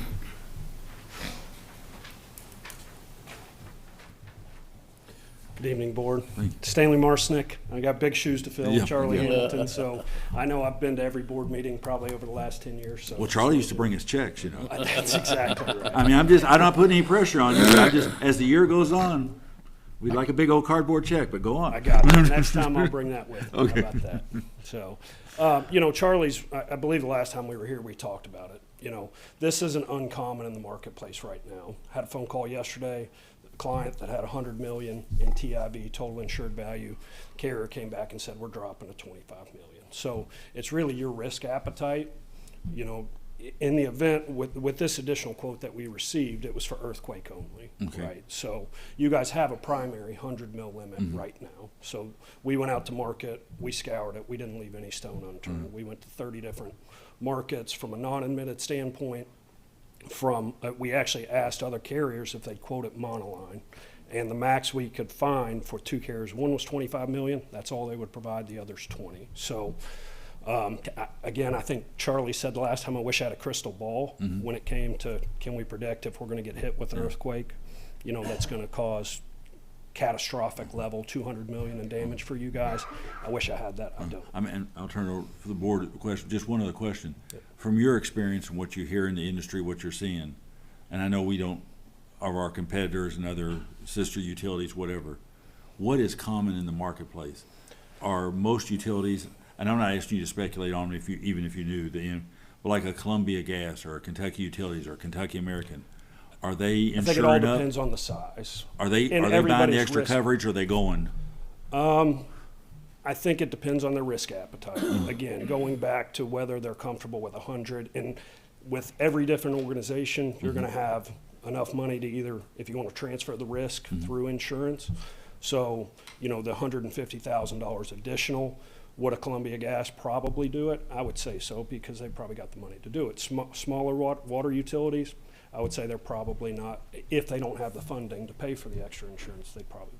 Good evening, Board. Thank you. Stanley Marsnick. I got big shoes to fill, Yeah. Charlie Yeah. Hamilton, so I know I've been to every board meeting probably over the last 10 years. So Well, Charlie used to bring us checks, That's exactly right. I mean, I'm not putting any pressure on you, but as the year goes on, we'd like a big old cardboard check, but go on. I got it. Next time I'll bring that with me. Okay. How about that? So, Charlie's, I believe the last time we were here, we talked about it. This isn't uncommon in the marketplace right now. Had a phone call yesterday. Client that had $100 million in TIV, total insured value. Carrier came back and said, we're dropping to $25 million. So it's really your risk appetite. In the event with this additional quote that we received, it was for earthquake only, Okay. right? So you guys have a primary $100 million limit right now. So we went out to market, we scoured it, we didn't leave any stone unturned. We went to 30 different markets from a non-admitted standpoint. We actually asked other carriers if they'd quote it monoline, and the max we could find for two carriers, one was $25 million. That's all they would provide. The other's $20 million. So again, I think Charlie said the last time, I wish I had a crystal ball when it came to can we predict if we're going to get hit with an earthquake, that's going to cause catastrophic level $200 million in damage for you guys. I wish I had that. I don't. I mean, I'll turn it over for the board question. Just one other question. From your experience and what you hear in the industry, what you're seeing, and I know we don't, of our competitors and other sister utilities, whatever, what is common in the marketplace? Are most utilities, and I'm not asking you to speculate on them even if you knew, but like a Columbia Gas or a Kentucky Utilities or Kentucky American, are they insuring up? I think it all depends on the size. Are they buying the extra coverage, or are they going? I think it depends on their risk appetite. Again, going back to whether they're comfortable with 100, and with every different organization, you're going to have enough money to either, if you want to transfer the risk through insurance. So, the $150,000 additional, would a Columbia Gas probably do it? I would say so, because they probably got the money to do it. Smaller water utilities, I would say they're probably not, if they don't have the funding to pay for the extra insurance, they probably.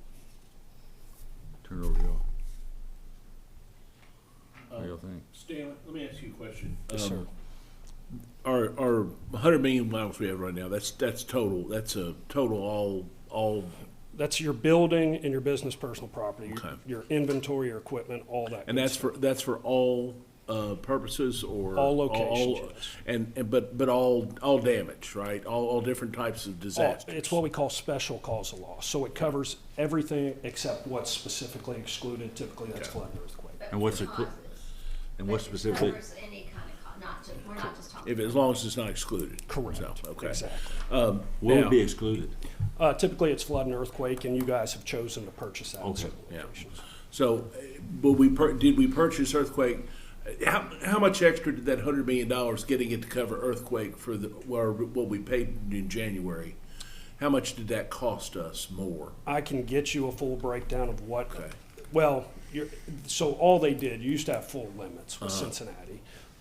Turn it over to y'all. What do y'all think? Stanley, let me ask you a question. Yes, sir. Our 100 million miles we have right now, that's total. That's a total all. That's your building and your business personal property, Okay. your inventory, your equipment, all that. And good stuff. that's for all purposes, or All locations, yes. but all damage, right? All different types of disasters. It's what we call special cause of loss. So it covers everything except what's specifically excluded. Typically, that's flood and earthquake. But And what's the, causes. and what But it specifically? covers any kind of, not just, we're not just talking. If, as long as it's not excluded. Correct. So, okay. Exactly. What now- would be excluded? Typically, it's flood and earthquake, and you guys have chosen to purchase that in Okay. certain Yeah. locations. So, but did we purchase earthquake? How much extra did that $100 million getting it to cover earthquake for what we paid in January? How much did that cost us more? I can get you a full breakdown of what, Okay. well, so all they did, you used to have full limits with Uh-huh. Cincinnati.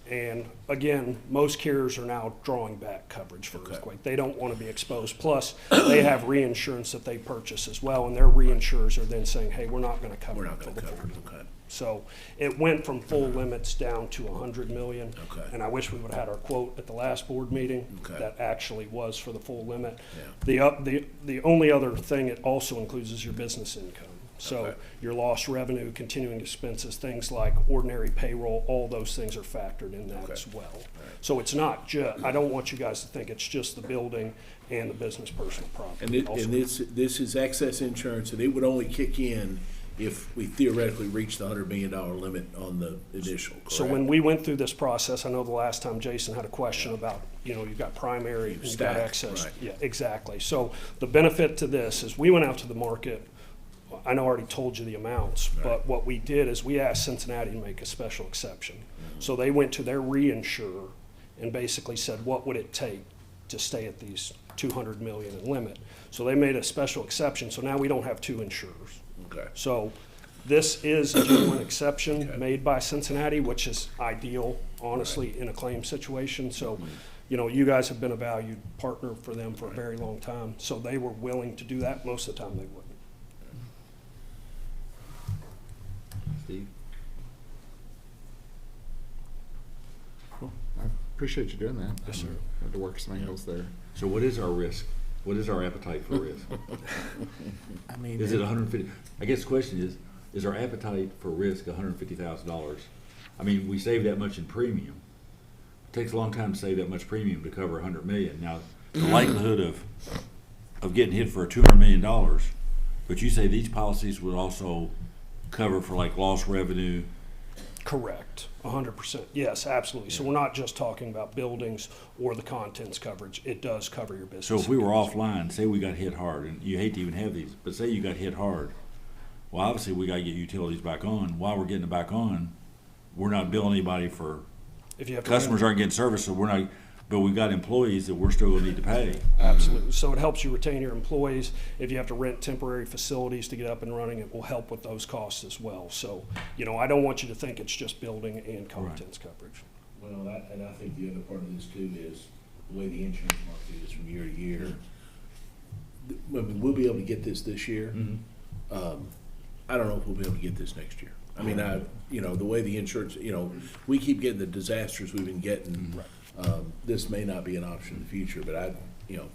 And again, most carriers are now drawing back coverage for Okay. earthquake. They don't want to be exposed. Plus, they have reinsurance that they purchase as well, and their reinsurers are then saying, hey, we're not going to cover We're it not for gonna the cover full it, year. okay. So it went from full limits down to 100 million. Okay. And I wish we would have had our quote at the last board meeting. Okay. That actually was for the full limit. Yeah. The only other thing it also includes is your business income. So Okay. your lost revenue, continuing expenses, things like ordinary payroll, all those things are factored in that Okay. as well. So it's not just, I don't want you guys to think it's just the building and the business personal property. And Also- this is excess insurance, and it would only kick in if we theoretically reached the $100 million limit on the initial, correct? So when we went through this process, I know the last time Jason had a question about, you've got primary, and you've got Stacked, excess. right. Yeah, exactly. So the benefit to this is we went out to the market. I know I already told you the amounts, but what we did is we asked Cincinnati to make a special exception. So they went to their reinsurer and basically said, what would it take to stay at these 200 million in limit? So they made a special exception, so now we don't have two insurers. Okay. So this is a genuine exception made by Cincinnati, which is ideal, honestly, in a claim situation. So, you guys have been a valued partner for them for a very long time. So they were willing to do that. Most of the time they wouldn't. Steve? Cool. I appreciate you doing that. Yes, sir. Had to work some angles there. So what is our risk? What is our appetite for risk? I mean, Is it 150? I guess the question is our appetite for risk $150,000? I mean, we save that much in premium. It takes a long time to save that much premium to cover 100 million. Now, the likelihood of getting hit for $200 million, but you say these policies would also cover for like lost revenue. Correct, 100%. Yes, absolutely. So we're not just talking about buildings or the contents coverage. It does cover your business. So if we were offline, say we got hit hard, and you hate to even have these, but say you got hit hard, well, obviously we got to get utilities back on. While we're getting it back on, we're not billing anybody for, If you have to customers aren't getting service, so we're not, but we've got employees that we're still going to need to pay. Absolutely. So it helps you retain your employees. If you have to rent temporary facilities to get up and running, it will help with those costs as well. So, I don't want you to think it's just building and contents coverage. Well, and I think the other part of this too is the way the insurance market is from year to year. I mean, we'll be able to get this year. I don't know if we'll be able to get this next year. I mean, the way the insurance, we keep getting the disasters we've been getting. This may not be an option in the future, but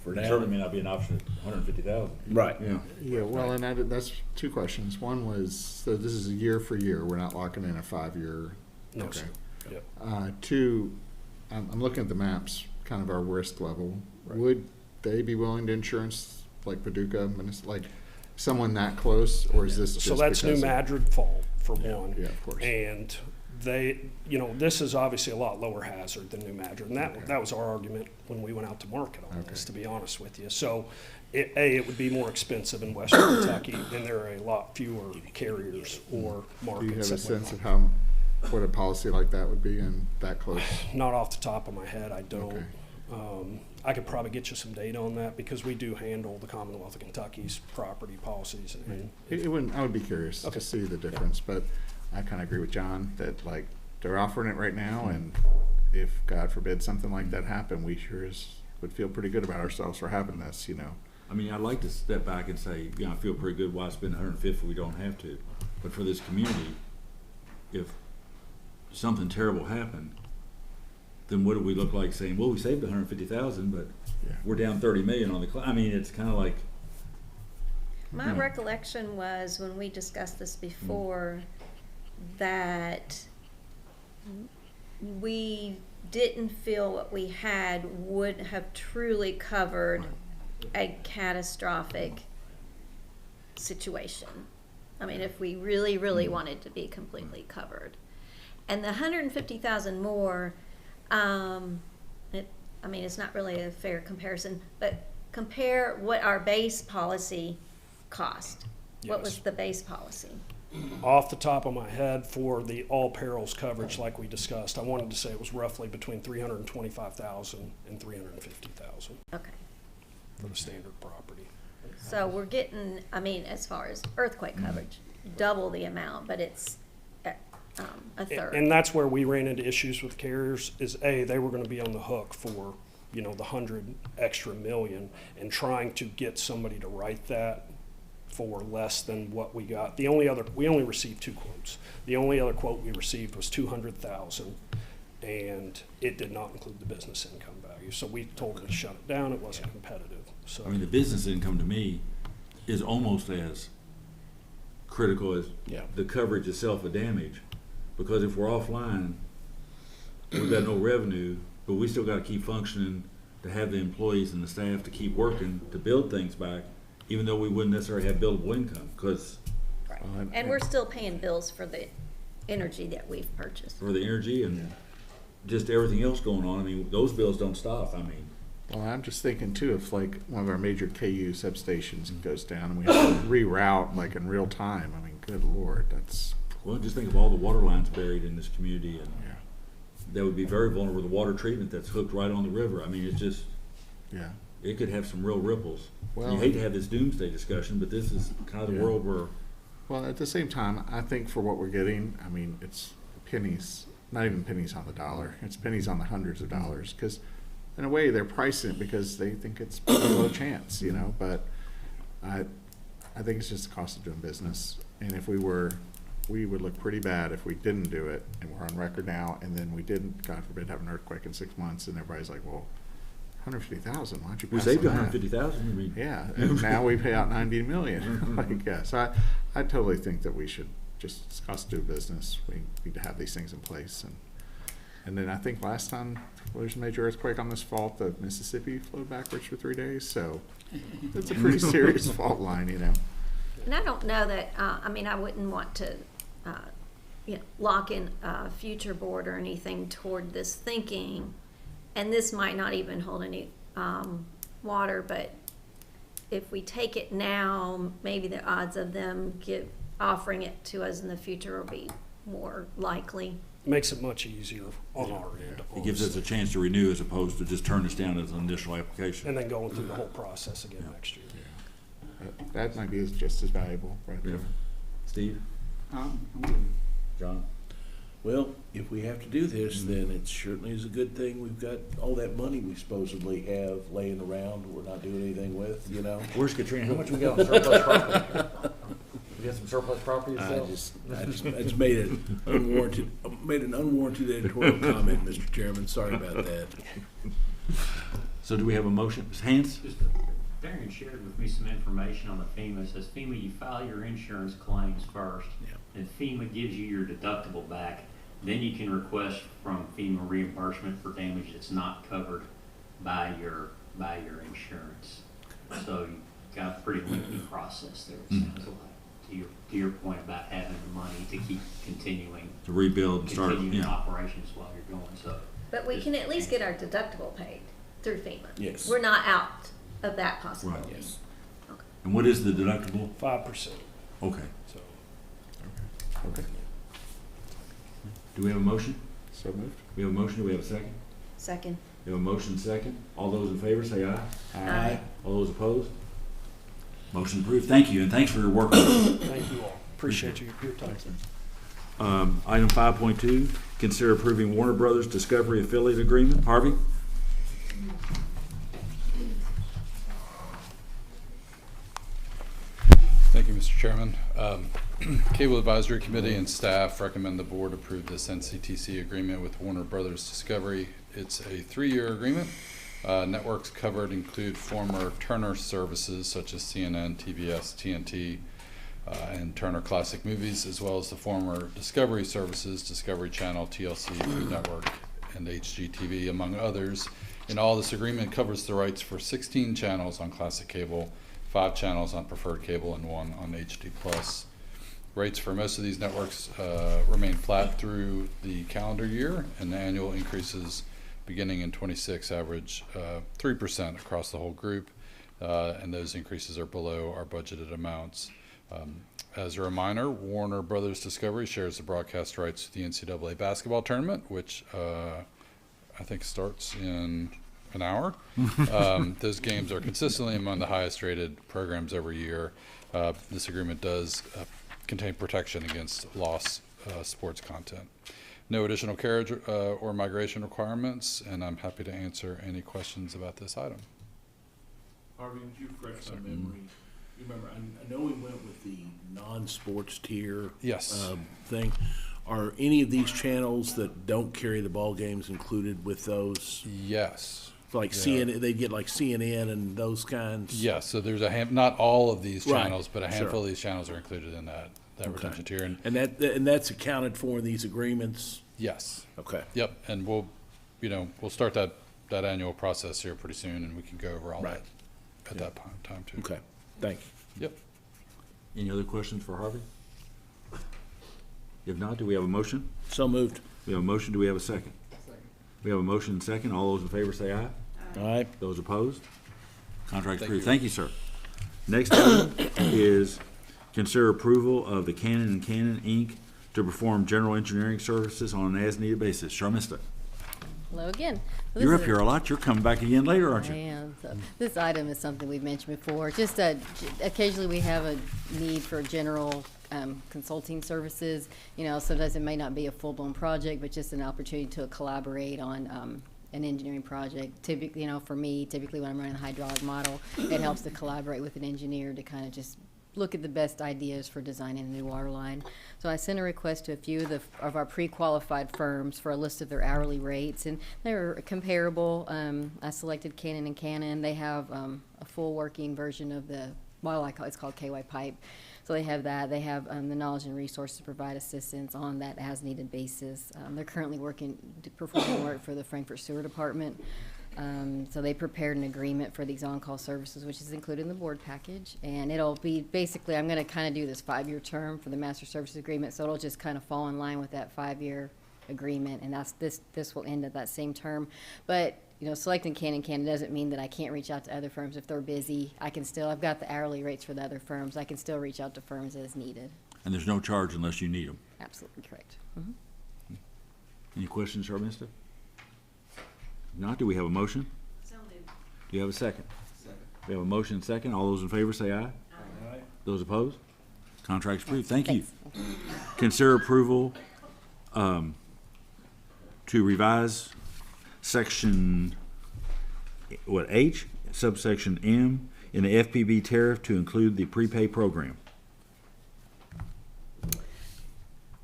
for now. Certainly may not be an option at 150,000. Right. Yeah. Yeah, well, and that's two questions. One was, so this is a year for year. We're not locking in a 5-year. No, Okay. sir. Yep. Two, I'm looking at the maps, kind of our risk level. Would they be willing to insurance like Paducah, like someone that close, or is this just So that's New because of- Madrid Fall for one. Yeah, of course. And they, this is obviously a lot lower hazard than New Madrid. And that was our argument when we went out to market on this, to be honest with you. So, it would be more expensive in Western Kentucky, and there are a lot fewer carriers or markets. Do you have a that would sense of offer. what a policy like that would be and that close? Not off the top of my head, I don't. Okay. I could probably get you some data on that because we do handle the Commonwealth of Kentucky's property policies. And It wouldn't, I would be curious to see the difference, but I kind of agree with John that like they're offering it right now, and if God forbid something like that happened, we sure would feel pretty good about ourselves for having this, I mean, I'd like to step back and say, I feel pretty good. Why spend 150 if we don't have to? But for this community, if something terrible happened, then what do we look like saying, well, we saved 150,000, but we're down 30 million on the I mean, it's kind of like. My recollection was when we discussed this before that we didn't feel what we had would have truly covered a catastrophic situation. I mean, if we really, really wanted to be completely covered. And the 150,000 more, I mean, it's not really a fair comparison, but compare what our base policy cost. What was Yes. the base policy? Off the top of my head, for the all perils coverage like we discussed, I wanted to say it was roughly between 325,000 and 350,000 Okay. for the standard property. So we're getting, I mean, as far as earthquake coverage, double the amount, but it's a third. And that's where we ran into issues with carriers, is A, they were gonna be on the hook for, the 100 extra million, and trying to get somebody to write that for less than what we got. We only received 2 quotes. The only other quote we received was 200,000, and it did not include the business income value. So we told them to shut it down, it wasn't competitive, so. I mean, the business income to me is almost as critical as the coverage itself of damage. Because if we're offline, we've got no revenue, but we still gotta keep functioning to have the employees and the staff to keep working to build things back, even though we wouldn't necessarily have billable income, because Right. And we're still paying bills for the energy that we've purchased. for the energy and just everything else going on, I mean, those bills don't stop, I mean. Well, I'm just thinking too, if like one of our major KU substations goes down and we have to reroute like in real time, I mean, good Lord, that's. Well, just think of all the water lines buried in this community, and that would be very vulnerable. The water treatment that's hooked right on the river. I mean, it's just, it could have some real ripples. Well, you hate to have this doomsday discussion, but this is kind of the world we're. Well, at the same time, I think for what we're getting, I mean, it's pennies, not even pennies on the dollar. It's pennies on the hundreds of dollars, because in a way they're pricing it because they think it's a low chance, but I think it's just the cost of doing business. And if we would look pretty bad if we didn't do it, and we're on record now, and then we didn't, God forbid, have an earthquake in 6 months, and everybody's like, well, 150,000, why don't you We pass saved on that? 150,000. I mean, Yeah, and now we pay out 90 million. So I totally think that we should just, it's cost to do business. We need to have these things in place. And then I think last time there's a major earthquake on this fault, the Mississippi flowed backwards for 3 days. So it's a pretty serious fault line, And I don't know that, I mean, I wouldn't want to, lock in a future board or anything toward this thinking. And this might not even hold any water, but if we take it now, maybe the odds of them offering it to us in the future will be more likely. Makes it much easier on our end. it gives us a chance to renew as opposed to just turn us down as an initial application. And then going through the whole process again next year. that might be just as valuable right there. Steve? John? Well, if we have to do this, then it certainly is a good thing we've got all that money we supposedly have laying around we're not doing anything with, Where's Katrina? How much we got on surplus property? We got some surplus property to sell? I just made an unwarranted editorial comment, Mr. Chairman. Sorry about that. So do we have a motion? Ms. Hans? Darren shared with me some information on the FEMA. It says FEMA, you file your insurance claims first, and FEMA gives you your deductible back. Then you can request from FEMA reimbursement for damage that's not covered by your insurance. So you've got a pretty lengthy process there, it sounds like, to your point about having the money to keep continuing To rebuild and start, operations while you're going. So, But we can at least get our deductible paid through FEMA. Yes. We're not out of that possibility. Right. Yes. And what is the deductible? 5%. Okay. So. Okay. Do we have a motion? So moved. We have a motion. Do we have a second? Second. We have a motion second. All those in favor say aye. Aye. All those opposed? Motion approved. Thank you, and thanks for your work on this. Thank you all. Appreciate your time. Item 5.2, consider approving Warner Brothers Discovery Affiliate Agreement. Harvey? Thank you, Mr. Chairman. Cable Advisory Committee and staff recommend the board approve this NCTC agreement with Warner Brothers Discovery. It's a 3-year agreement. Networks covered include former Turner services such as CNN, TBS, TNT, and Turner Classic Movies, as well as the former Discovery services, Discovery Channel, TLC, Food Network, and HGTV, among others. In all, this agreement covers the rights for 16 channels on classic cable, 5 channels on preferred cable, and 1 on HD+. Rates for most of these networks remain flat through the calendar year, and the annual increases beginning in 26 average 3% across the whole group, and those increases are below our budgeted amounts. As a reminder, Warner Brothers Discovery shares the broadcast rights to the NCAA basketball tournament, which I think starts in an hour. Those games are consistently among the highest rated programs every year. This agreement does contain protection against lost sports content. No additional carriage or migration requirements, and I'm happy to answer any questions about this item. Harvey, would you refresh my memory? You remember, I know we went with the non-sports tier. Yes. Thing. Are any of these channels that don't carry the ball games included with those? Yes. Like CNN, they get like CNN and those kinds? Yes, so there's not all of these Right. channels, but a handful Sure. of these channels are included in that retention tier. And that's accounted for in these agreements? Yes. Okay. Yep, and we'll start that annual process here pretty soon, and we can go over all that at that time too. Okay, thank you. Yep. Any other questions for Harvey? If not, do we have a motion? So moved. We have a motion, do we have a second? We have a motion and second, all those in favor say aye. Aye. Those opposed? Contract Thank approved. you. Thank you, sir. Next item is consider approval of the Cannon & Cannon, Inc. to perform general engineering services on an as-needed basis. Sharmista, Hello again. So this you're is up a- here a lot. You're coming back again later, aren't I you? am. So this item is something we've mentioned before. Just occasionally we have a need for general consulting services. Sometimes it may not be a full-blown project, but just an opportunity to collaborate on an engineering project. Typically, for me, when I'm running a hydraulic model, it helps to collaborate with an engineer to kind of just look at the best ideas for designing a new water line. So I sent a request to a few of our pre-qualified firms for a list of their hourly rates, and they were comparable. I selected Cannon & Cannon. They have a full working version of it's called KY Pipe. So they have that. They have the knowledge and resources to provide assistance on that as-needed basis. They're currently performing work for the Frankfurt Sewer Department. So they prepared an agreement for these on-call services, which is included in the board package. And it'll be basically, I'm going to kind of do this 5-year term for the master services agreement, so it'll just kind of fall in line with that 5-year agreement, and this will end at that same term. But selecting Cannon doesn't mean that I can't reach out to other firms if they're busy. I've got the hourly rates for the other firms. I can still reach out to firms as needed. And there's no charge unless you need them. Absolutely correct. Any questions, Sharmista? If not, do we have a motion? So moved. Do you have a second? Second. We have a motion and second. All those in favor say aye. Aye. Those opposed? Contract's approved. Thank you. Consider approval to revise section, H, subsection M, in the FPB tariff to include the prepay program.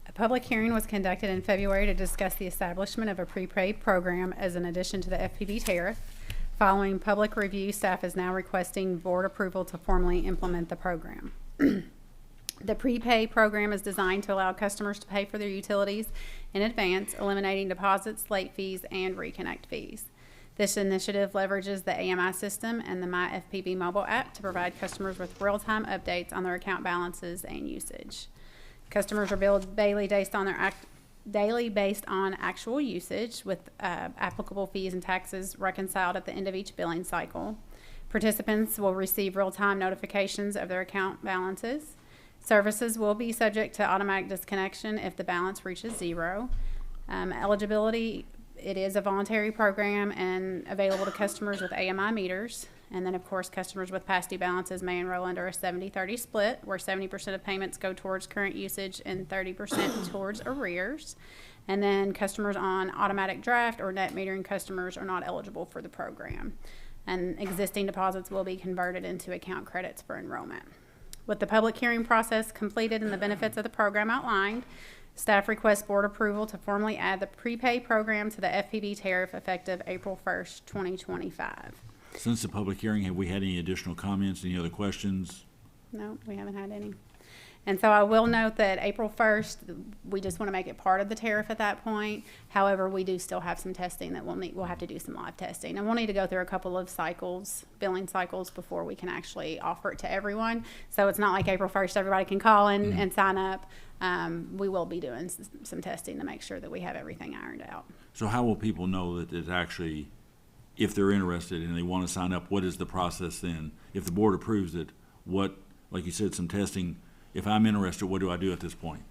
A public hearing was conducted in February to discuss the establishment of a prepaid program as an addition to the FPB tariff. Following public review, staff is now requesting board approval to formally implement the program. The prepay program is designed to allow customers to pay for their utilities in advance, eliminating deposits, late fees, and reconnect fees. This initiative leverages the AMI system and the My FPB mobile app to provide customers with real-time updates on their account balances and usage. Customers are billed daily based on actual usage, with applicable fees and taxes reconciled at the end of each billing cycle. Participants will receive real-time notifications of their account balances. Services will be subject to automatic disconnection if the balance reaches 0. Eligibility, it is a voluntary program and available to customers with AMI meters. And then, of course, customers with past due balances may enroll under a 70-30 split, where 70% of payments go towards current usage and 30% towards arrears. And then customers on automatic draft or net metering customers are not eligible for the program. And existing deposits will be converted into account credits for enrollment. With the public hearing process completed and the benefits of the program outlined, staff requests board approval to formally add the prepay program to the FPB tariff effective April 1st, 2025. Since the public hearing, have we had any additional comments, any other questions? No, we haven't had any. And so I will note that April 1st, we just want to make it part of the tariff at that point. However, we do still have some testing that we'll have to do some live testing. And we'll need to go through a couple of cycles, billing cycles, before we can actually offer it to everyone. So it's not like April 1st, everybody can call in and sign up. We will be doing some testing to make sure that we have everything ironed out. So how will people know that it's actually, if they're interested and they want to sign up, what is the process then? If the board approves it, what, like you said, some testing, if I'm interested, what do I do at this point?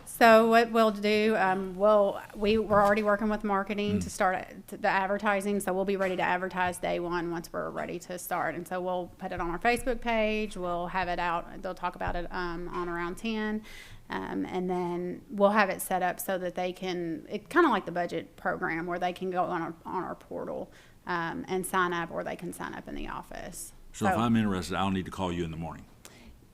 So what we'll do, we're already working with marketing to start the advertising. So we'll be ready to advertise day one once we're ready to start. And so we'll put it on our Facebook page. We'll have it out. They'll talk about it on around 10. And then we'll have it set up so that they can, it's kind of like the budget program where they can go on our portal and sign up, or they can sign up in the office. So if I'm interested, I'll need to call you in the morning.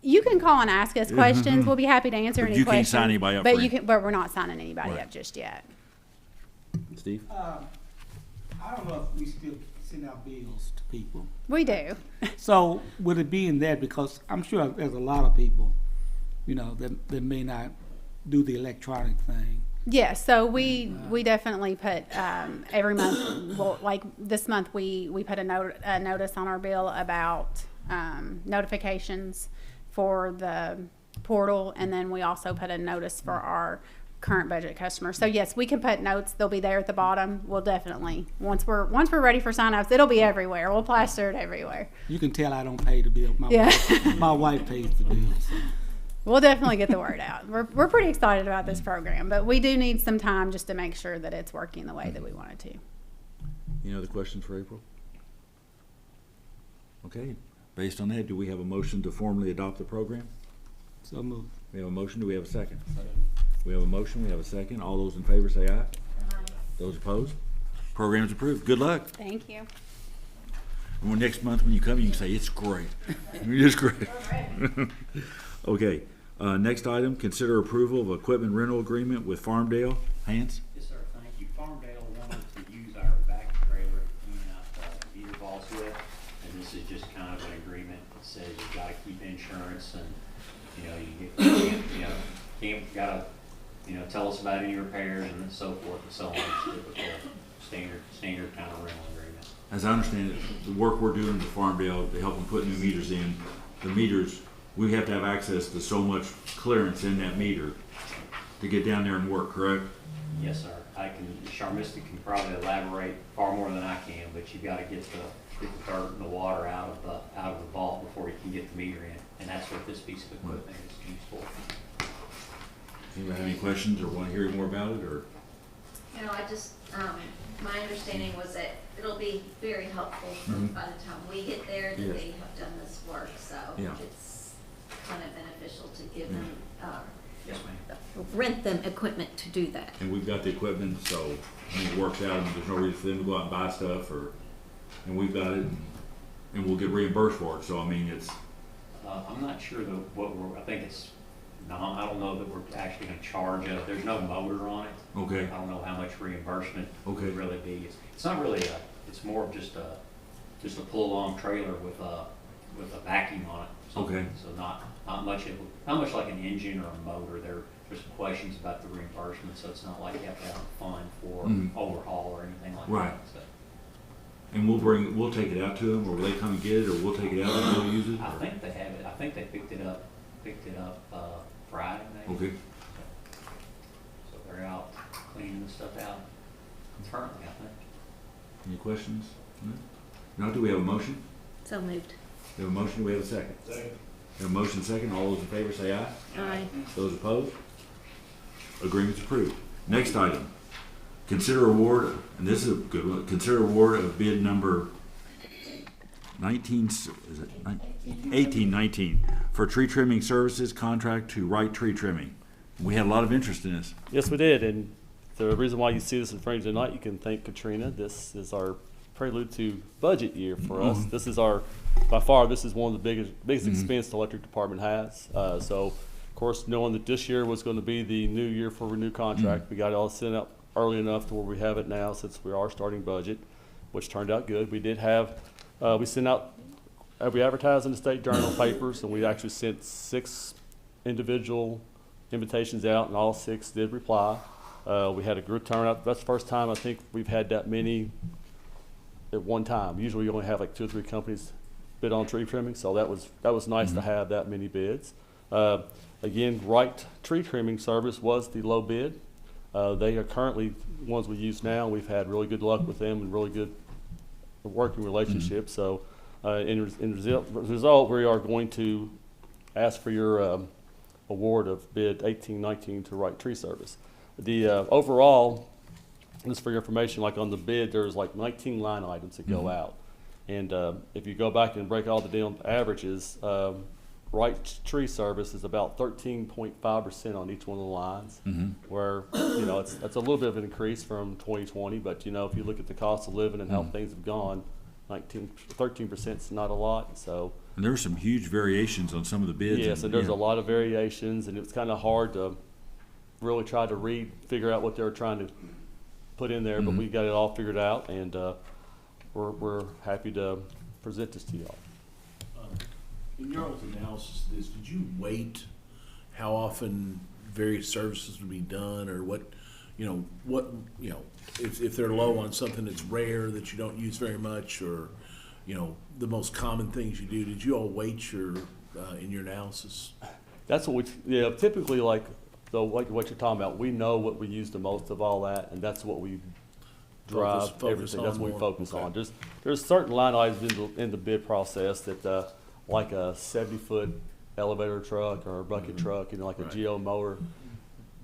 You can call and ask us questions. We'll be happy to answer any questions. You can't sign anybody up. But we're not signing anybody up just yet. Steve? I don't know if we still send out bills to people. We do. So would it be in that, because I'm sure there's a lot of people, that may not do the electronic thing. Yeah, so we definitely put every month. Well, like this month, we put a notice on our bill about notifications for the portal, and then we also put a notice for our current budget customers. So yes, we can put notes. They'll be there at the bottom. We'll definitely, once we're ready for signups, it'll be everywhere. We'll plaster it everywhere. You can tell I don't pay the bill. My wife pays the bill. So. We'll definitely get the word out. We're pretty excited about this program, but we do need some time just to make sure that it's working the way that we want it to. Any other questions for April? Okay. Based on that, do we have a motion to formally adopt the program? So moved. We have a motion. Do we have a second? We have a motion. We have a second. All those in favor say aye. Aye. Those opposed? Program is approved. Good luck. Thank you. And when next month when you come, you can say, it's great. It's great. Okay. Next item, consider approval of equipment rental agreement with Farmdale. Hans? Yes, sir. Thank you. Farmdale wanted to use our back trailer to clean out heater balls with. And this is just kind of an agreement that says you've got to keep insurance, and gotta tell us about any repairs and so forth and so on. It's typical standard kind of rental agreement. As I understand it, the work we're doing with Farmdale to help them put new meters in, the meters, we have to have access to so much clearance in that meter to get down there and work, correct? Yes, sir. Sharmista can probably elaborate far more than I can, but you've got to get the dirt and the water out of the vault before you can get the meter in, and that's what this piece of equipment is used for. Anybody have any questions or want to hear more about it, or? I just, my understanding was that it'll be very helpful by the time we get there that they have done this work, so it's kind of beneficial to give them, Yes, ma'am. rent them equipment to do that. And we've got the equipment, so it works out, and there's no reason for them to go out and buy stuff, and we've got it, and we'll get reimbursed for it, so I mean, it's. I'm not sure I think it's, I don't know that we're actually going to charge there's no motor on it. Okay. I don't know how much reimbursement Okay. would really be. It's not really it's more of just a pull-along trailer with a vacuum on it. Okay. So not much like an engine or a motor. There's some questions about the reimbursement, so it's not like you have to have a fund for overhaul or anything like Right. that. So. And we'll take it out to them, or will they come and get it, or we'll take it out and they'll use it? I think they have it. I think they picked it up Friday, maybe. Okay. So they're out cleaning the stuff out currently, I think. Any questions? No? Do we have a motion? So moved. We have a motion, do we have a second? Second. We have a motion second, all those in favor say aye. Aye. Those opposed? Agreement's approved. Next item, consider award, and this is a good one, consider award of bid number 1819 for tree trimming services contract to Wright Tree Trimming. We had a lot of interest in this. Yes, we did, and the reason why you see this in front of you tonight, you can thank Katrina. This is our prelude to budget year for us. This is by far, this is one of the biggest expense the electric department has. So, of course, knowing that this year was going to be the new year for a new contract, we got it all sent out early enough to where we have it now, since we are starting budget, which turned out good. We did have, we sent out, we advertised in the state journal papers, and we actually sent 6 individual invitations out, and all 6 did reply. We had a good turnout. That's the first time I think we've had that many at one time. Usually you only have like 2 or 3 companies bid on tree trimming, so that was nice to have that many bids. Again, Wright Tree Trimming Service was the low bid. They are currently ones we use now. We've had really good luck with them and really good working relationship. So in result, we are going to ask for your award of bid 1819 to Wright Tree Service. The overall, just for your information, like on the bid, there's like 19 line items that go out. And if you go back and break all the deal averages, Wright Tree Service is about 13.5% on each one of the lines, where, you know, it's a little bit of an increase from 2020, but, you know, if you look at the cost of living and how things have gone, 13% is not a lot, so. And there were some huge variations on some of the bids. Yeah, so there's a lot of variations, and it's kind of hard to really try to figure out what they were trying to put in there, but we got it all figured out, and we're happy to present this to y'all. In your own analysis of this, did you weight how often various services would be done, or what, if they're low on something that's rare that you don't use very much, or, you know, the most common things you do? Did you all weight your in your analysis? That's what typically like what you're talking about. We know what we use the most of all that, and that's what we drive everything. That's what we focus on. There's certain line items in the bid process that. Like a 70-foot elevator truck or a bucket truck, you know, like a geo mower.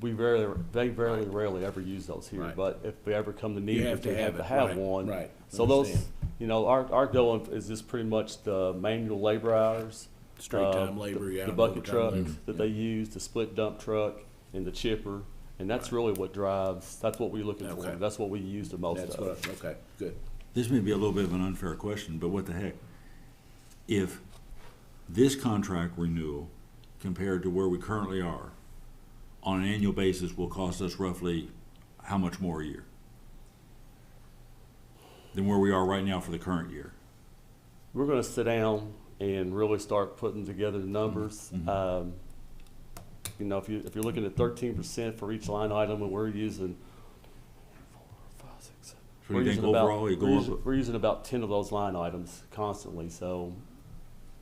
We rarely ever use those here. But if we ever come to need it, we have to have one. Right. So those, you know, our goal is just pretty much the manual labor hours, straight time labor, the bucket trucks that they use, the split dump truck, and the chipper, and that's really what drives. That's what we're looking for. That's what we use the most of. Okay, good. This may be a little bit of an unfair question, but what the heck? If this contract renewal, compared to where we currently are, on an annual basis will cost us roughly how much more a year than where we are right now for the current year? We're going to sit down and really start putting together the numbers. You know, if you're looking at 13% for each line item, and we're using 4, 5, 6, 7. We're using about 10 of those line items constantly. So,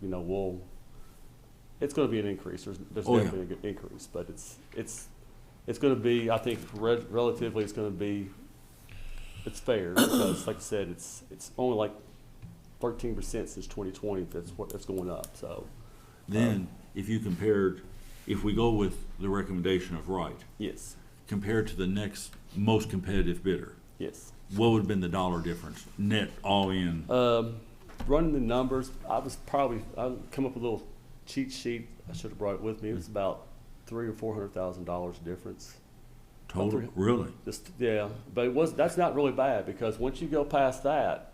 you know, it's going to be an increase. There's definitely an increase, but it's going to be, I think, relatively, it's it's fair because, like I said, it's only like 13% since 2020. That's going up. So then, if we go with the recommendation of Wright, yes, compared to the next most competitive bidder, yes, what would have been the dollar difference net all in? Running the numbers, I come up with a little cheat sheet. I should have brought it with me. It was about $300,000 or $400,000 difference. Total, really? But that's not really bad, because once you go past that,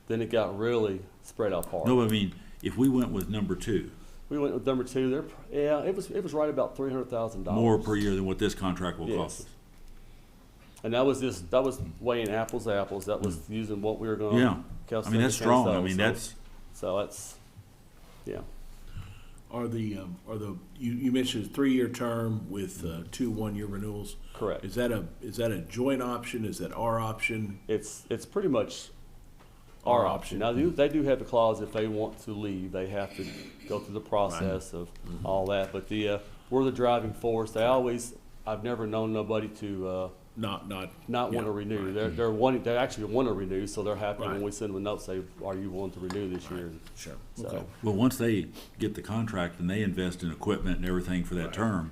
then it got really spread out apart. No, I mean, if we went with number 2. We went with number 2. It was right about $300,000 more per year than what this contract will cost us. And that was weighing apples to apples. That was using what we were going to. Yeah, I mean that's strong. I mean that's yeah. Are you mentioned a 3-year term with 2 1-year renewals? Correct. Is that a joint option? Is that our option? It's pretty much our option. Now they do have a clause if they want to leave, they have to go through the process of all that. But we're the driving force. I've never known nobody to not want to renew. Right. They actually want to renew, so they're happy when we send them a note, say, "Are you willing to renew this year?" Sure. So, okay. Well, once they get the contract and they invest in equipment and everything for that term,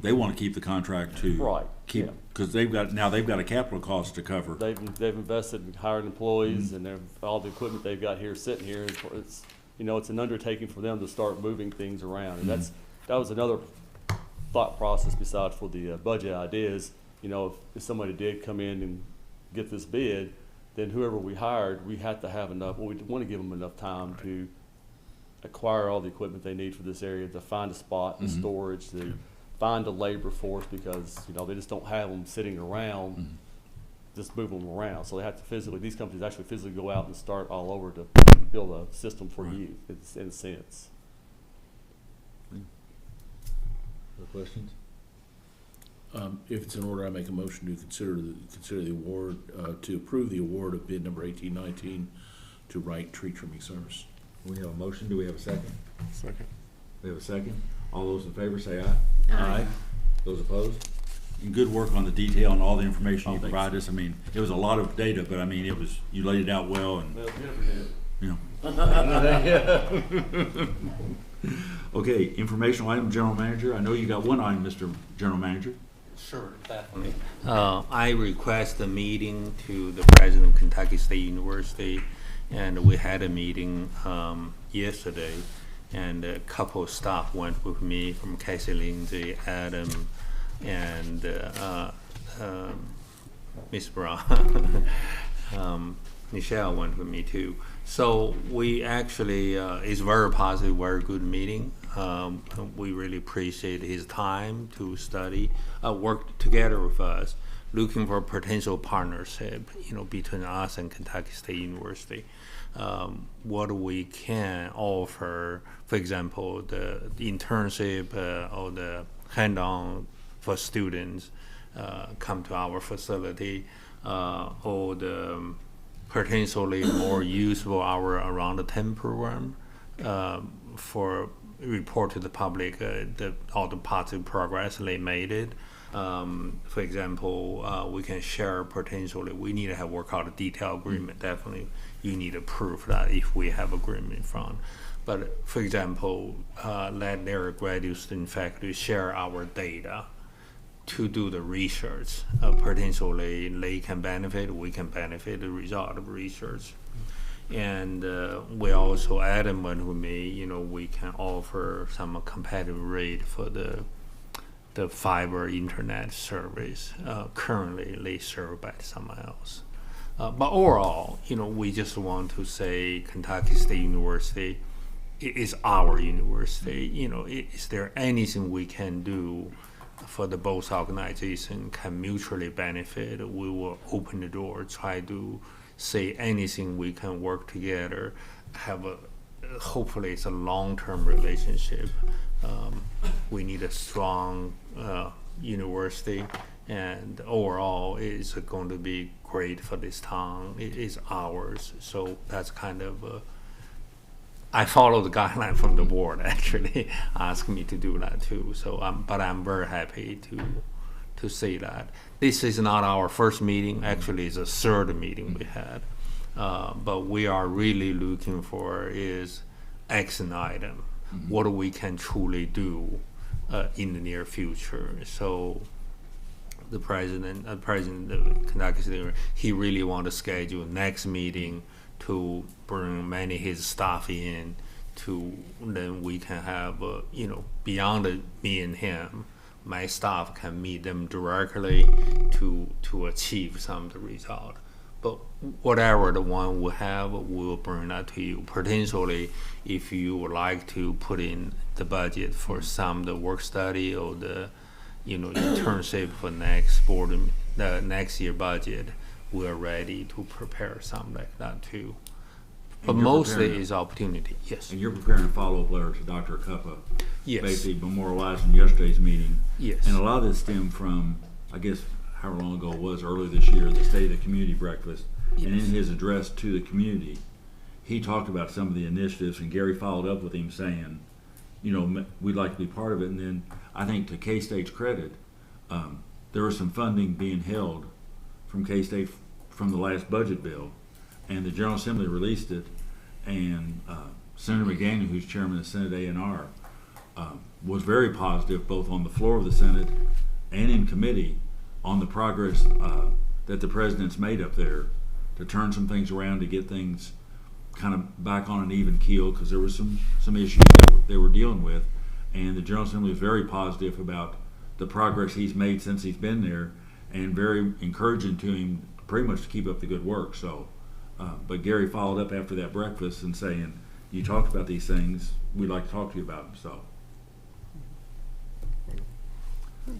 they want to keep the contract to keep, because they've got a capital cost to cover. They've invested in hired employees and all the equipment they've got here sitting here. It's it's an undertaking for them to start moving things around, and that was another thought process besides for the budget ideas. If somebody did come in and get this bid, then whoever we hired, we had to have enough. Well, we want to give them enough time to acquire all the equipment they need for this area, to find a spot, the storage, to find a labor force, because they just don't have them sitting around, just move them around. So they have to these companies actually physically go out and start all over to build a system for you, in a sense. Other questions? If it's in order, I make a motion to consider the award, to approve the award of bid number 1819 to Wright Tree Trimming Service. We have a motion. Do we have a second? Second. We have a second. All those in favor say aye. Aye. Those opposed? And good work on the detail and all the information you thanks. provided us. I mean, it was a lot of data, but I mean, you laid it out well and, you know. Okay, informational item, General Manager. I know you got one item, Mr. General Manager. Sure, definitely. I request a meeting to the president of Kentucky State University, and we had a meeting yesterday, and a couple of staff went with me from Casey Lindsay, Adam, and Miss Brown. Michelle went with me too. So we actually, it's very positive, very good meeting. We really appreciate his time to study, work together with us, looking for potential partnership, you know, between us and Kentucky State University. What we can offer, for example, the internship or the hand-on for students come to our facility, or the potentially more useful our around the 10 program for report to the public all the positive progress they made it. For example, we can share potentially, we need to have work out a detailed agreement. Definitely you need to prove that if we have agreement from. But for example, let their graduate student faculty share our data to do the research. Potentially they can benefit, we can benefit the result of research. And we also, Adam went with me, you know, we can offer some competitive rate for the fiber internet service. Currently they served by someone else. But overall, you know, we just want to say Kentucky State University is our university. You know, is there anything we can do for the both organizations can mutually benefit? We will open the door, try to say anything we can work together, have a, hopefully it's a long-term relationship. We need a strong university, and overall it's going to be great for this town. It is ours, so that's kind of I follow the guideline from the board, actually asked me to do that too. So but I'm very happy to say that. This is not our first meeting, actually it's a third meeting we had. But we are really looking for is action item. What we can truly do in the near future. So the president of Kentucky State, he really want to schedule next meeting to bring many his staff in, to then we can have you know, beyond me and him, my staff can meet them directly to achieve some of the result. But whatever the one we have, we'll bring that to you. Potentially, if you would like to put in the budget for some of the work study or the, you know, internship for the next year budget, we're ready to prepare something like that too. But mostly is opportunity, yes. And you're preparing a follow-up letter to Dr. Cuppa, Yes. basically memorializing yesterday's meeting. Yes. And a lot of this stemmed from, I guess, however long ago it was, earlier this year, the State of the Community Breakfast. Yes. And in his address to the community, he talked about some of the initiatives, and Gary followed up with him saying, you know, we'd like to be part of it. And then I think to K-State's credit, there was some funding being held from K-State from the last budget bill, and the General Assembly released it, and Senator McDaniel, who's chairman of Senate A&R, was very positive both on the floor of the Senate and in committee on the progress that the president's made up there to turn some things around, to get things kind of back on an even keel, because there was some issues that they were dealing with, and the General Assembly was very positive about the progress he's made since he's been there, and very encouraging to him pretty much to keep up the good work. So, but Gary followed up after that breakfast and saying, you talked about these things, we'd like to talk to you about them. So,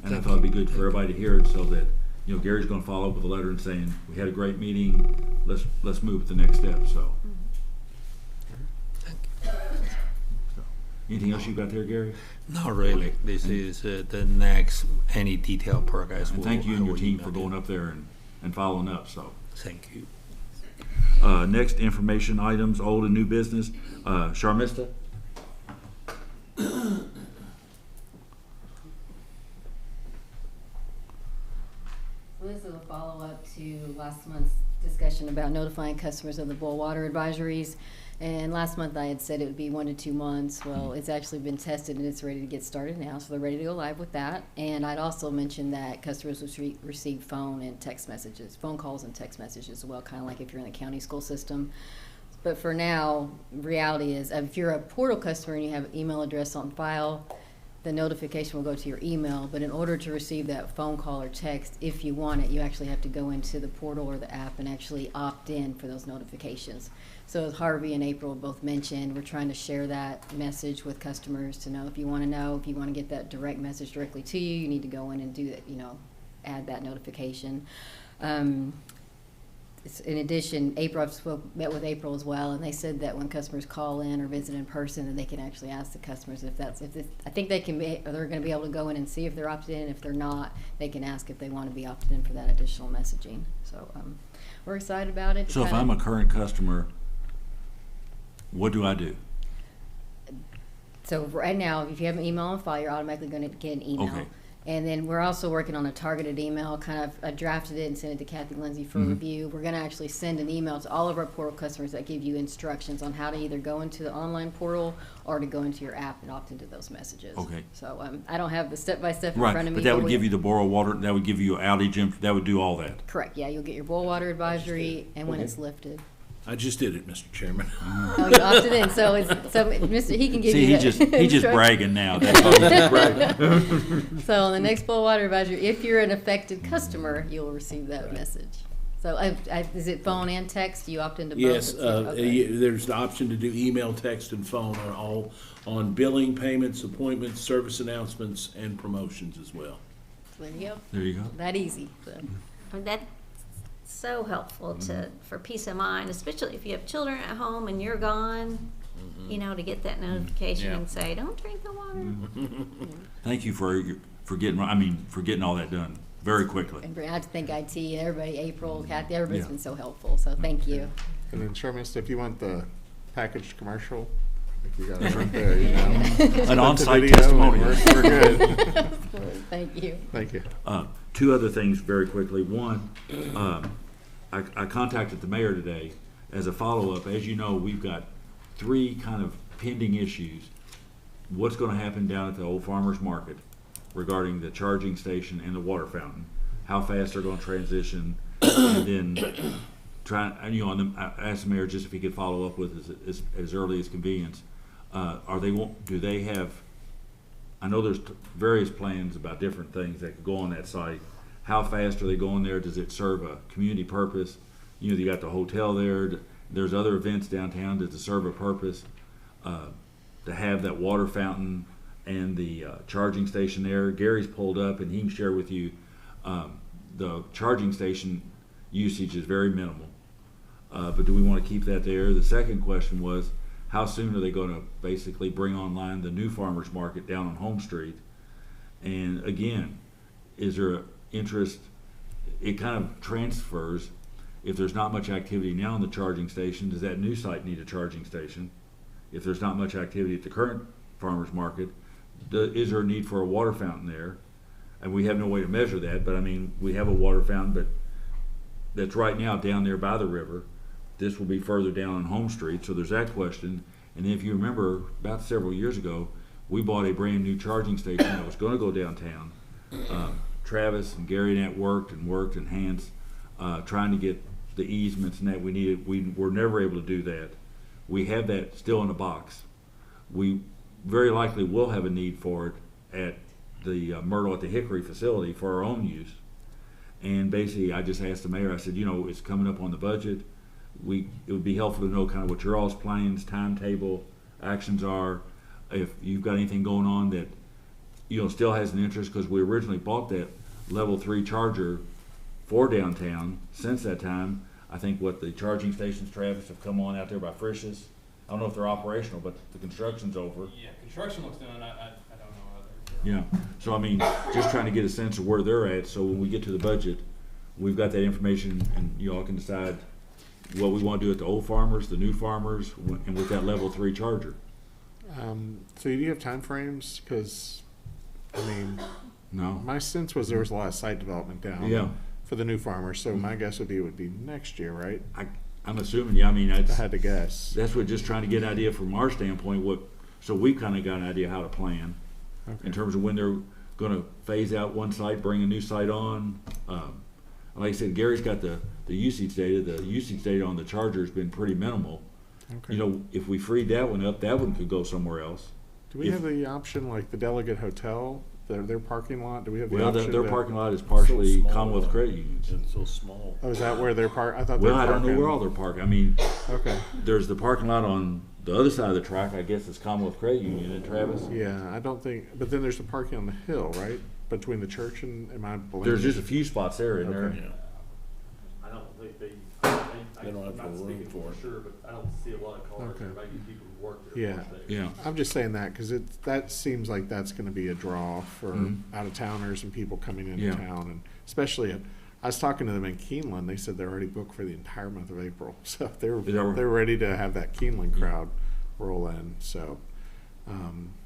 and I thought it'd be good for everybody to hear it, so that, you know, Gary's going to follow up with a letter and saying, we had a great meeting, let's move to the next step. So, Anything else you got there, Gary? Not really. This is the next, any detailed progress. And thank you and I your will team email for going up there and following up, so. Thank you. Next, information items, old and new business. Sharmista? So this is a follow-up to last month's discussion about notifying customers of the boil water advisories. And last month I had said it would be 1 to 2 months. Well, it's actually been tested and it's ready to get started now, so they're ready to go live with that. And I'd also mentioned that customers will receive phone calls and text messages as well, kind of like if you're in the county school system. But for now, reality is if you're a portal customer and you have an email address on file, the notification will go to your email, but in order to receive that phone call or text, if you want it, you actually have to go into the portal or the app and actually opt in for those notifications. So as Harvey and April both mentioned, we're trying to share that message with customers to know if you want to get that direct message directly to you, you need to go in and do that, add that notification. In addition, I've met with April as well, and they said that when customers call in or visit in person, that they can actually ask the customers I think they're going to be able to go in and see if they're opted in. If they're not, they can ask if they want to be opted in for that additional messaging. So we're excited about it. So if I'm a current customer, what do I do? So right now, if you have an email on file, you're automatically going to get an email. Okay. And then we're also working on a targeted email. I drafted it and sent it to Kathy Lindsay for review. We're going to actually send an email to all of our portal customers that give you instructions on how to either go into the online portal or to go into your app and opt into those messages. Okay. So I don't have the step-by-step in Right, front of me. but that would give you the boil water, that would give you outage, that would do all that. Correct, yeah. You'll get your boil water advisory and when it's lifted. I just did it, Mr. Chairman. Oh, you opted in, so Mr. He can give See, you he just bragging now. That's all he's just bragging. So on the next boil water advisory, if you're an affected customer, you'll receive that message. So is it phone and text? You opt into both? Yes, Okay. there's the option to do email, text, and phone on billing, payments, appointments, service announcements, and promotions as well. So there you go. There you go. That easy. So. That's so helpful for peace of mind, especially if you have children at home and you're gone, to get that notification and say, don't drink the water. Thank you for getting all that done very quickly. And I have to thank IT and everybody, April, Kathy, everybody's been so helpful, so thank you. And then Sharmista, if you want the packaged commercial, if you got it right there, An on-site testimonial. We're good. Thank you. Thank you. Two other things very quickly. One, I contacted the mayor today as a follow-up. As you know, we've got 3 kind of pending issues. What's going to happen down at the old farmers market regarding the charging station and the water fountain? How fast they're going to transition, and then I asked the mayor just if he could follow up with as early as convenience. Do they have? I know there's various plans about different things that could go on that site. How fast are they going there? Does it serve a community purpose? You got the hotel there. There's other events downtown. Does it serve a purpose to have that water fountain and the charging station there? Gary's pulled up and he can share with you the charging station usage is very minimal. But do we want to keep that there? The second question was, how soon are they going to basically bring online the new farmers market down on Home Street? And again, is there interest? It kind of transfers. If there's not much activity now in the charging station, does that new site need a charging station? If there's not much activity at the current farmers market, is there a need for a water fountain there? And we have no way to measure that, but we have a water fountain, but that's right now down there by the river. This will be further down on Home Street, so there's that question. And if you remember, about several years ago, we bought a brand new charging station that was going to go downtown. Travis and Gary and that worked and Hans trying to get the easements and that we needed. We were never able to do that. We have that still in a box. We very likely will have a need for it at the Myrtle at the Hickory facility for our own use. And basically, I just asked the mayor, I said, it's coming up on the budget. It would be helpful to know kind of what your all's plans, timetable, actions are. If you've got anything going on that still has an interest, because we originally bought that level 3 charger for downtown. Since that time, I think the charging stations, Travis, have come on out there by Frisch's. I don't know if they're operational, but the construction's over. Yeah, construction looks done. I don't know other. Yeah, so I mean, just trying to get a sense of where they're at, so when we get to the budget, we've got that information and you all can decide what we want to do at the old farmers, the new farmers, and with that level 3 charger. So do you have timeframes? Because, I mean, No. my sense was there was a lot of site development down Yeah. for the new farmers. So my guess would be it would be next year, right? I'm assuming, yeah, I mean, I that's, had to guess. that's what, just trying to get an idea from our standpoint, so we've kind of got an idea how to plan in terms of when they're gonna phase out one site, bring a new site on. Like I said, Gary's got the usage data. The usage data on the charger has been pretty minimal. Okay. You know, if we freed that one up, that one could go somewhere else. Do we have the option, like the Delegate Hotel, their parking lot? Do we have the Well, option? their to- parking lot is partially So small, Commonwealth Credit Unions. It's so small. Oh, is that where they're I thought. Well, they're I don't know parking- where all they're parking. I mean, Okay. there's the parking lot on the other side of the track. I guess it's Commonwealth Credit Union in Travis. Yeah, I don't think. But then there's the parking on the hill, right, between the church and am I believing? There's just a few spots there in there. Yeah. I don't think They don't have I'm not the room speaking for it. Sure, but I don't see a lot of cars. Okay. There may be people who work there. Yeah. work there. Yeah. I'm just saying that because that seems like that's going to be a draw for Mhm. out of towners and people coming into Yeah. town, and especially I was talking to them in Keeneland. They said they're already booked for the entire month of April, so they're Is that right? they're ready to have that Keeneland crowd roll in. So.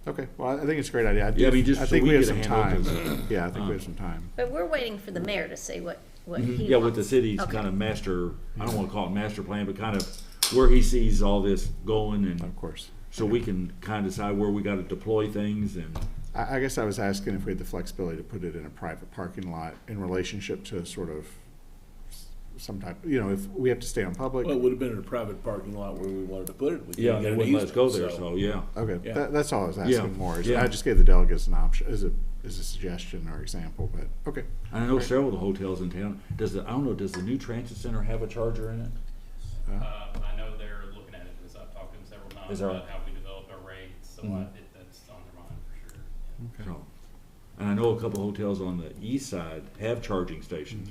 Okay, well, I think it's a great idea. Yeah, I mean, just I so think we we have get a some handle, time. 'cause, Yeah, I think we have some time. But we're waiting for the mayor to see what he Mhm. Yeah, with wants. the city's Okay. kind of master, I don't want to call it master plan, but kind of where he sees all this going, and Of course. so we can kind of decide where we got to deploy things. And I guess I was asking if we had the flexibility to put it in a private parking lot in relationship to sort of some type, if we have to stay on public. Well, it would have been in a private parking lot where we wanted to put it. We yeah, couldn't they get an wouldn't let us go easement, there. So yeah, Okay, Yeah. that's all I was asking Yeah. more. Is Yeah. I just gave the delegates an option, as a suggestion or example, but, okay. and I know several of the hotels in town. I don't know, does the new transit center have a charger in it? I know they're looking at it because I've talked to them several times Is there- about how we developed our rates, so that's on their mind for sure. So, and I know a couple of hotels on the east side have charging stations.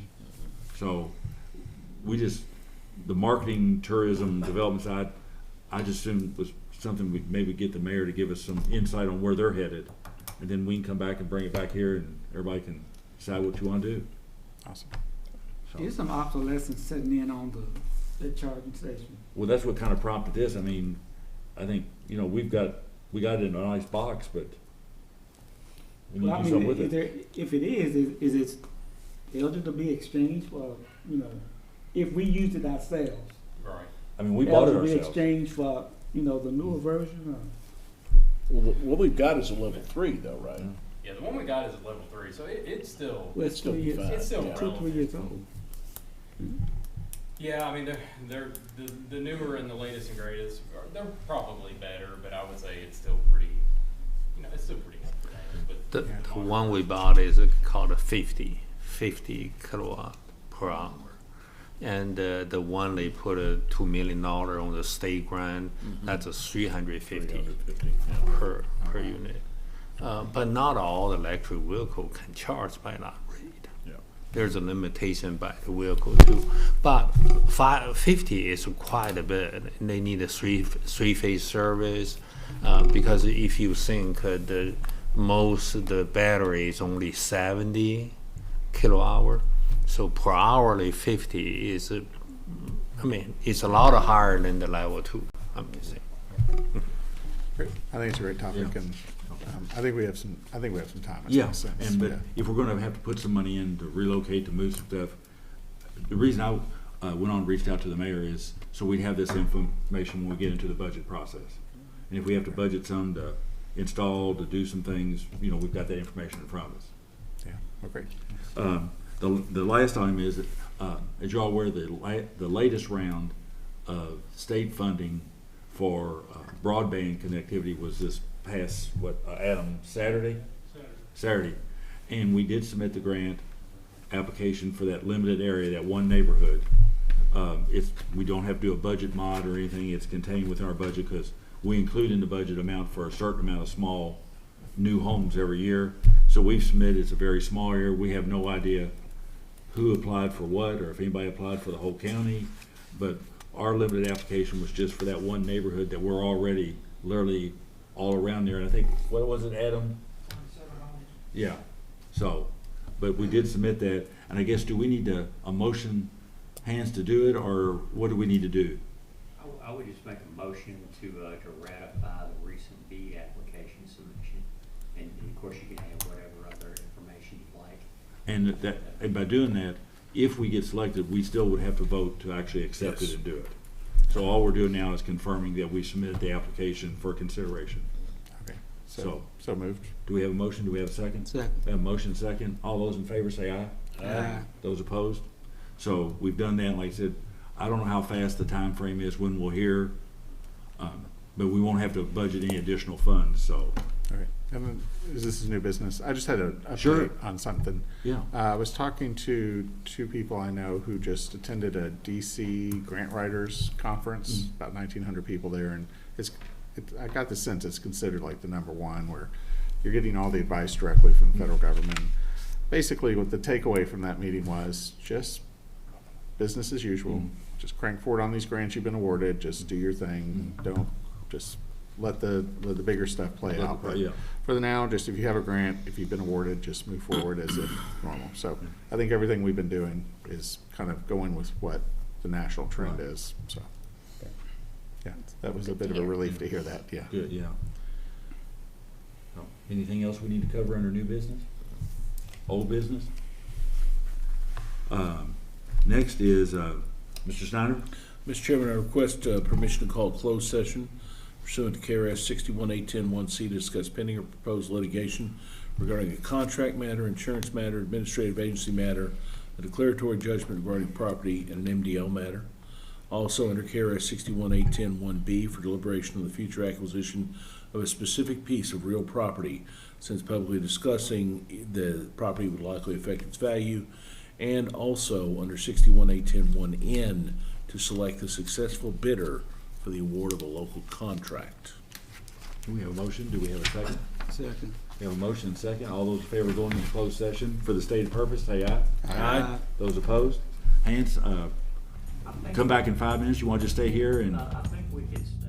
So we just, the marketing, tourism, development side, I just assumed was something we'd maybe get the mayor to give us some insight on where they're headed. And then we can come back and bring it back here and everybody can decide what you want to do. Awesome. There's some obsolescence setting in on the charging station. Well, that's what kind of prompted this. I mean, I think, we got it in a nice box, but we need Well, to do something with it. if it is it eligible to be exchanged for, if we used it ourselves? Right. I mean, we bought it Eligible to be ourselves. exchanged for, the newer version? Well, what we've got is a level 3 though, right? Yeah, the one we got is a level 3, so it's still. Well, it's still 3 years, fine. It's still Yeah. 2-3 years old. Yeah, I mean, they're the newer and the latest and greatest. They're probably better, but I would say it's still pretty. It's still pretty up to date. But The one we bought is called a 50 kilowatt per hour. And the one they put a $2 million on the state grant, that's a 350 per unit. But not all electric vehicle can charge by that rate. Yeah. There's a limitation by the vehicle too. But 50 is quite a bit. And they need a three-phase service because if you think most of the battery is only 70 kilowatt. So per hourly 50 is, it's a lot higher than the level 2. I'm just saying. Great. I think it's a great topic, Yeah. and I think we have some time. It Yeah, makes sense. and but Yeah. if we're gonna have to put some money in to relocate, to move some stuff, the reason I went on and reached out to the mayor is so we'd have this information when we get into the budget process. And if we have to budget some to install, to do some things, we've got that information in front of us. Yeah, well, great. The last item is, as you're all aware, the latest round of state funding for broadband connectivity was this past, Adam, Saturday? Saturday. And we did submit the grant application for that limited area, that one neighborhood. We don't have to do a budget mod or anything. It's contained within our budget because we include in the budget amount for a certain amount of small new homes every year. So we've submitted, it's a very small area. We have no idea who applied for what or if anybody applied for the whole county, but our limited application was just for that one neighborhood that we're already literally all around there. And I think, what was it, Adam? Yeah, so, but we did submit that, and I guess, do we need a motion hands to do it, or what do we need to do? I would just make a motion to ratify the recent B application submission. And of course, you can add whatever other information you'd like. And by doing that, if we get selected, we still would have to vote to actually accept it and do it. So all we're doing now is confirming that we submitted the application for consideration. Okay, So so moved. do we have a motion? Do we have a second? Second. We have a motion, second. All those in favor say aye. Aye. Those opposed? So we've done that, and like I said, I don't know how fast the time frame is when we'll hear, but we won't have to budget any additional funds, so. Okay, and then, is this new business? I just had a Sure. update on something. Yeah. I was talking to two people I know who just attended a DC grant writers conference, about 1,900 people there, and I got the sense it's considered like the #1 where you're getting all the advice directly from the federal government. Basically, what the takeaway from that meeting was just business as usual. Just crank forward on these grants you've been awarded. Just do your thing. Don't just let the bigger stuff play out. But yeah. for the now, just if you have a grant, if you've been awarded, just move forward as if normal. So I think everything we've been doing is kind of going with what the national trend is. So yeah, that was a bit of a relief to hear that. Yeah. Good, yeah. So, anything else we need to cover under new business? Old business? Next is Mr. Snyder. Mr. Chairman, I request permission to call a closed session pursuant to KRS 618101C to discuss pending or proposed litigation regarding a contract matter, insurance matter, administrative agency matter, a declaratory judgment regarding property, and an MDL matter. Also under KRS 618101B for deliberation on the future acquisition of a specific piece of real property, since publicly discussing the property would likely affect its value, and also under 618101N to select the successful bidder for the award of a local contract. Do we have a motion? Do we have a second? Second. We have a motion and second. All those in favor of going into closed session for the stated purpose, say aye. Aye. Those opposed? Hands, come back in 5 minutes. You want to just stay here and? I think we can stay.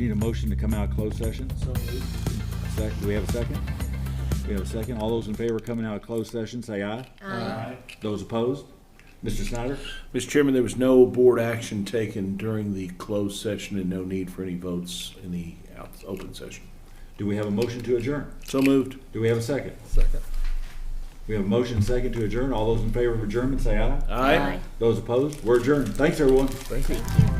need a motion to come out of closed session. So moved. Do we have a second? We have a second. All those in favor of coming out of closed session, say aye. Aye. Those opposed? Mr. Snyder? Mr. Chairman, there was no board action taken during the closed session and no need for any votes in the open session. Do we have a motion to adjourn? So moved. Do we have a second? Second. We have a motion second to adjourn. All those in favor of adjournment, say aye. Aye. Those opposed? We're adjourned. Thanks, everyone. Thank you. Thank you.